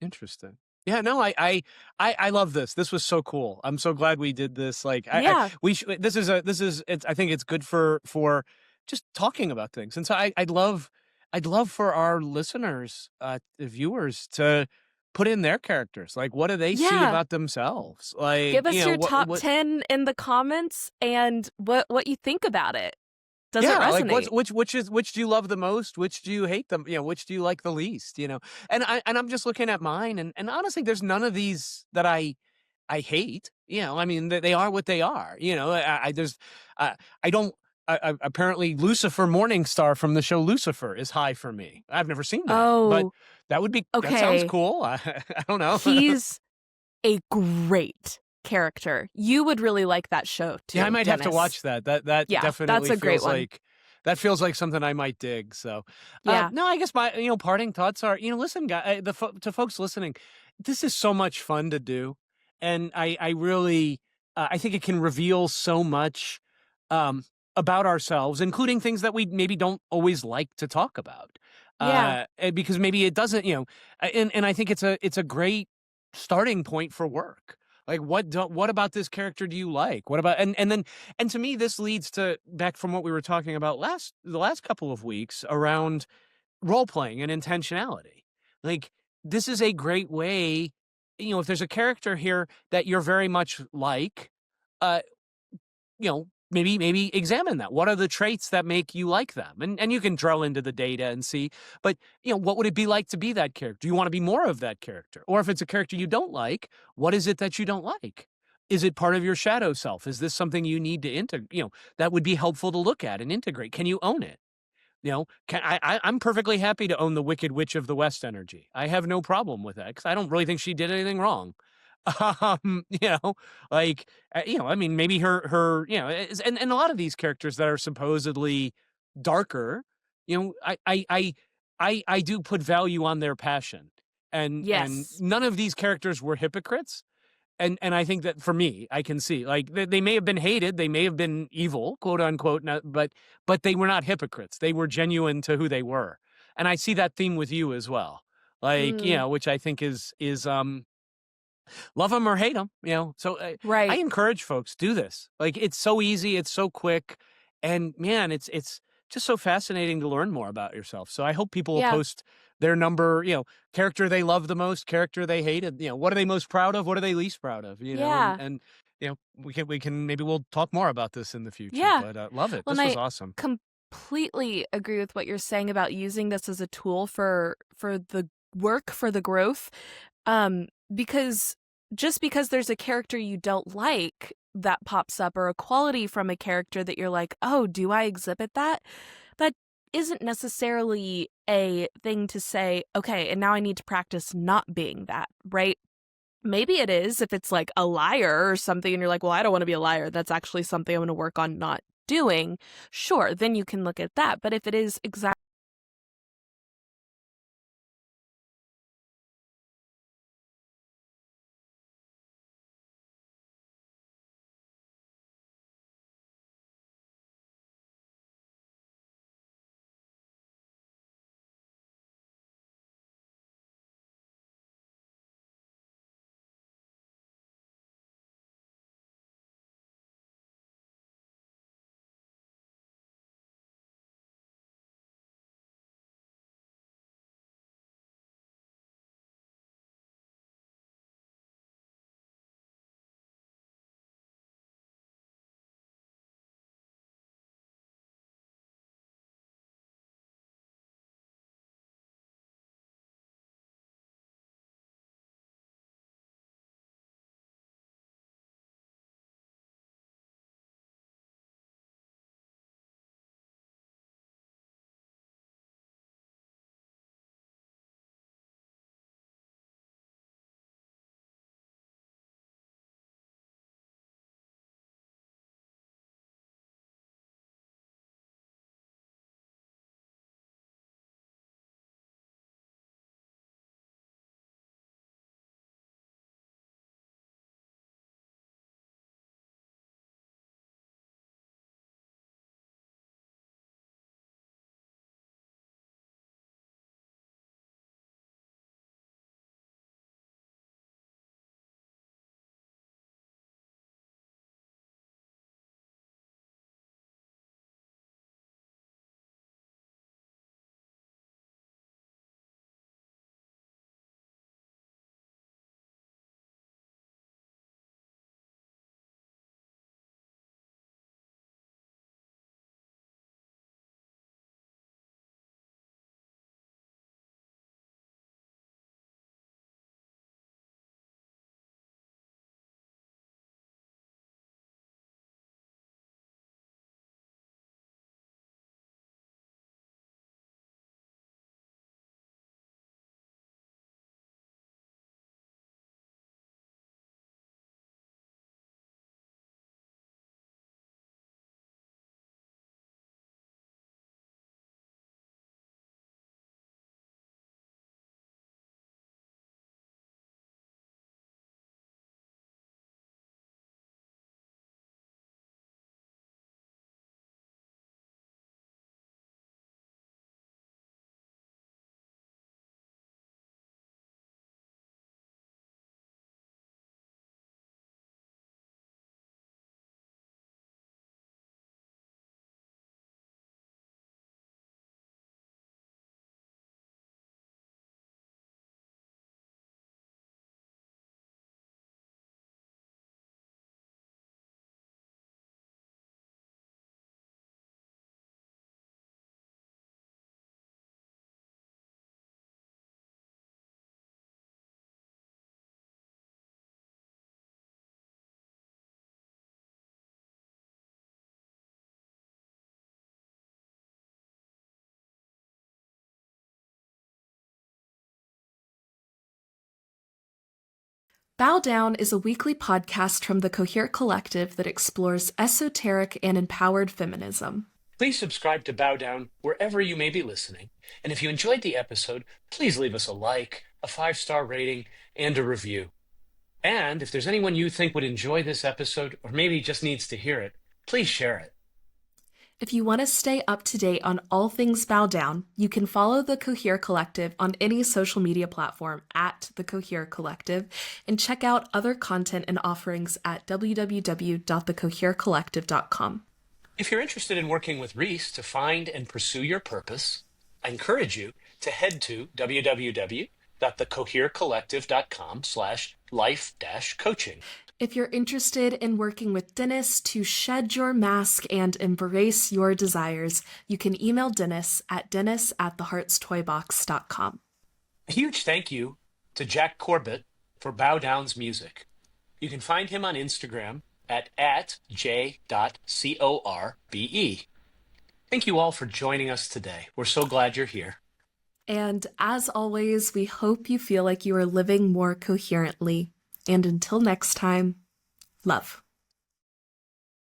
interesting. Yeah, no, I love this. This was so cool. I'm so glad we did this. Like, Yeah. we should. This is. It's. I think it's good for just talking about things. And so I'd love for our listeners, the viewers, to put in their characters. Like, what do they see Yeah. about themselves? Like, Give us your top what 10 in the comments and what you think about it. Does it yeah, like resonate? which do you love the most? Which do you hate them? You know, which do you like the least? You know, and I'm just looking at mine, and honestly, there's none of these that I hate. You know, I mean, they are what they are. You know, there's I don't. Apparently, Lucifer Morningstar from the show Lucifer is high for me. I've never seen that, but Oh, that sounds okay. cool. I don't know. He's a great character. You would really like that show Yeah, I too, might have to Dennis. watch that. That Yeah, that's definitely a great feels one. like something I might dig. So, Yeah. no, I guess my parting thoughts are listen, guy, to folks listening, this is so much fun to do, and I really I think it can reveal so much um, about ourselves, including things that we maybe don't always like to talk about, Yeah. because maybe it doesn't and I think it's a great starting point for work. Like what about this character do you like? What about and then and to me this leads to back from what we were talking about the last couple of weeks around role playing and intentionality. Like this is a great way, if there's a character here that you're very much like, uh maybe examine that. What are the traits that make you like them? And you can drill into the data and see, but what would it be like to be that character? Do you want to be more of that character? Or if it's a character you don't like, what is it that you don't like? Is it part of your shadow self? Is this something you need to that would be helpful to look at and integrate? Can you own it? I'm perfectly happy to own the Wicked Witch of the West energy. I have no problem with that because I don't really think she did anything wrong. Um, you know, I mean, maybe and a lot of these characters that are supposedly darker, I do put value on their passion, and Yes. none of these characters were hypocrites. And I think that for me, I can see like they may have been hated, they may have been evil, quote unquote, but they were not hypocrites. They were genuine to who they were, and I see that theme with you as well. Like Mm. which I think is Love them or hate them, So I Right. encourage folks, do this. Like, it's so easy, it's so quick, and man, it's just so fascinating to learn more about yourself. So I hope people will Yeah. post their number, character they love the most, character they hated. What are they most proud of? What are they least proud of? And Yeah. we can maybe we'll talk more about this in the future. Yeah. But love it. Well, and This was I awesome. completely agree with what you're saying about using this as a tool for the work, for the growth. Because just because there's a character you don't like that pops up, or a quality from a character that you're like, "Oh, do I exhibit that?" That isn't necessarily a thing to say, "Okay, and now I need to practice not being that," right? Maybe it is if it's like a liar or something and you're like, "Well, I don't want to be a liar. That's actually something I'm going to work on not doing." Sure, then you can look at that. But if it is exactly Bow Down is a weekly podcast from the Cohere Collective that explores esoteric and empowered feminism. Please subscribe to Bow Down wherever you may be listening. And if you enjoyed the episode, please leave us a like, a 5-star rating, and a review. And if there's anyone you think would enjoy this episode, or maybe just needs to hear it, please share it. If you want to stay up to date on all things Bow Down, you can follow the Cohere Collective on any social media platform at the Cohere Collective and check out other content and offerings at www.thecoherecollective.com. If you're interested in working with Reese to find and pursue your purpose, I encourage you to head to www.thecoherecollective.com/life-coaching. If you're interested in working with Dennis to shed your mask and embrace your desires, you can email Dennis at dennis@theheartstoybox.com. A huge thank you to Jack Corbett for Bow Down's music. You can find him on Instagram at j.corbe. Thank you all for joining us today. We're so glad you're here. And as always, we hope you feel like you are living more coherently. And until next time, love.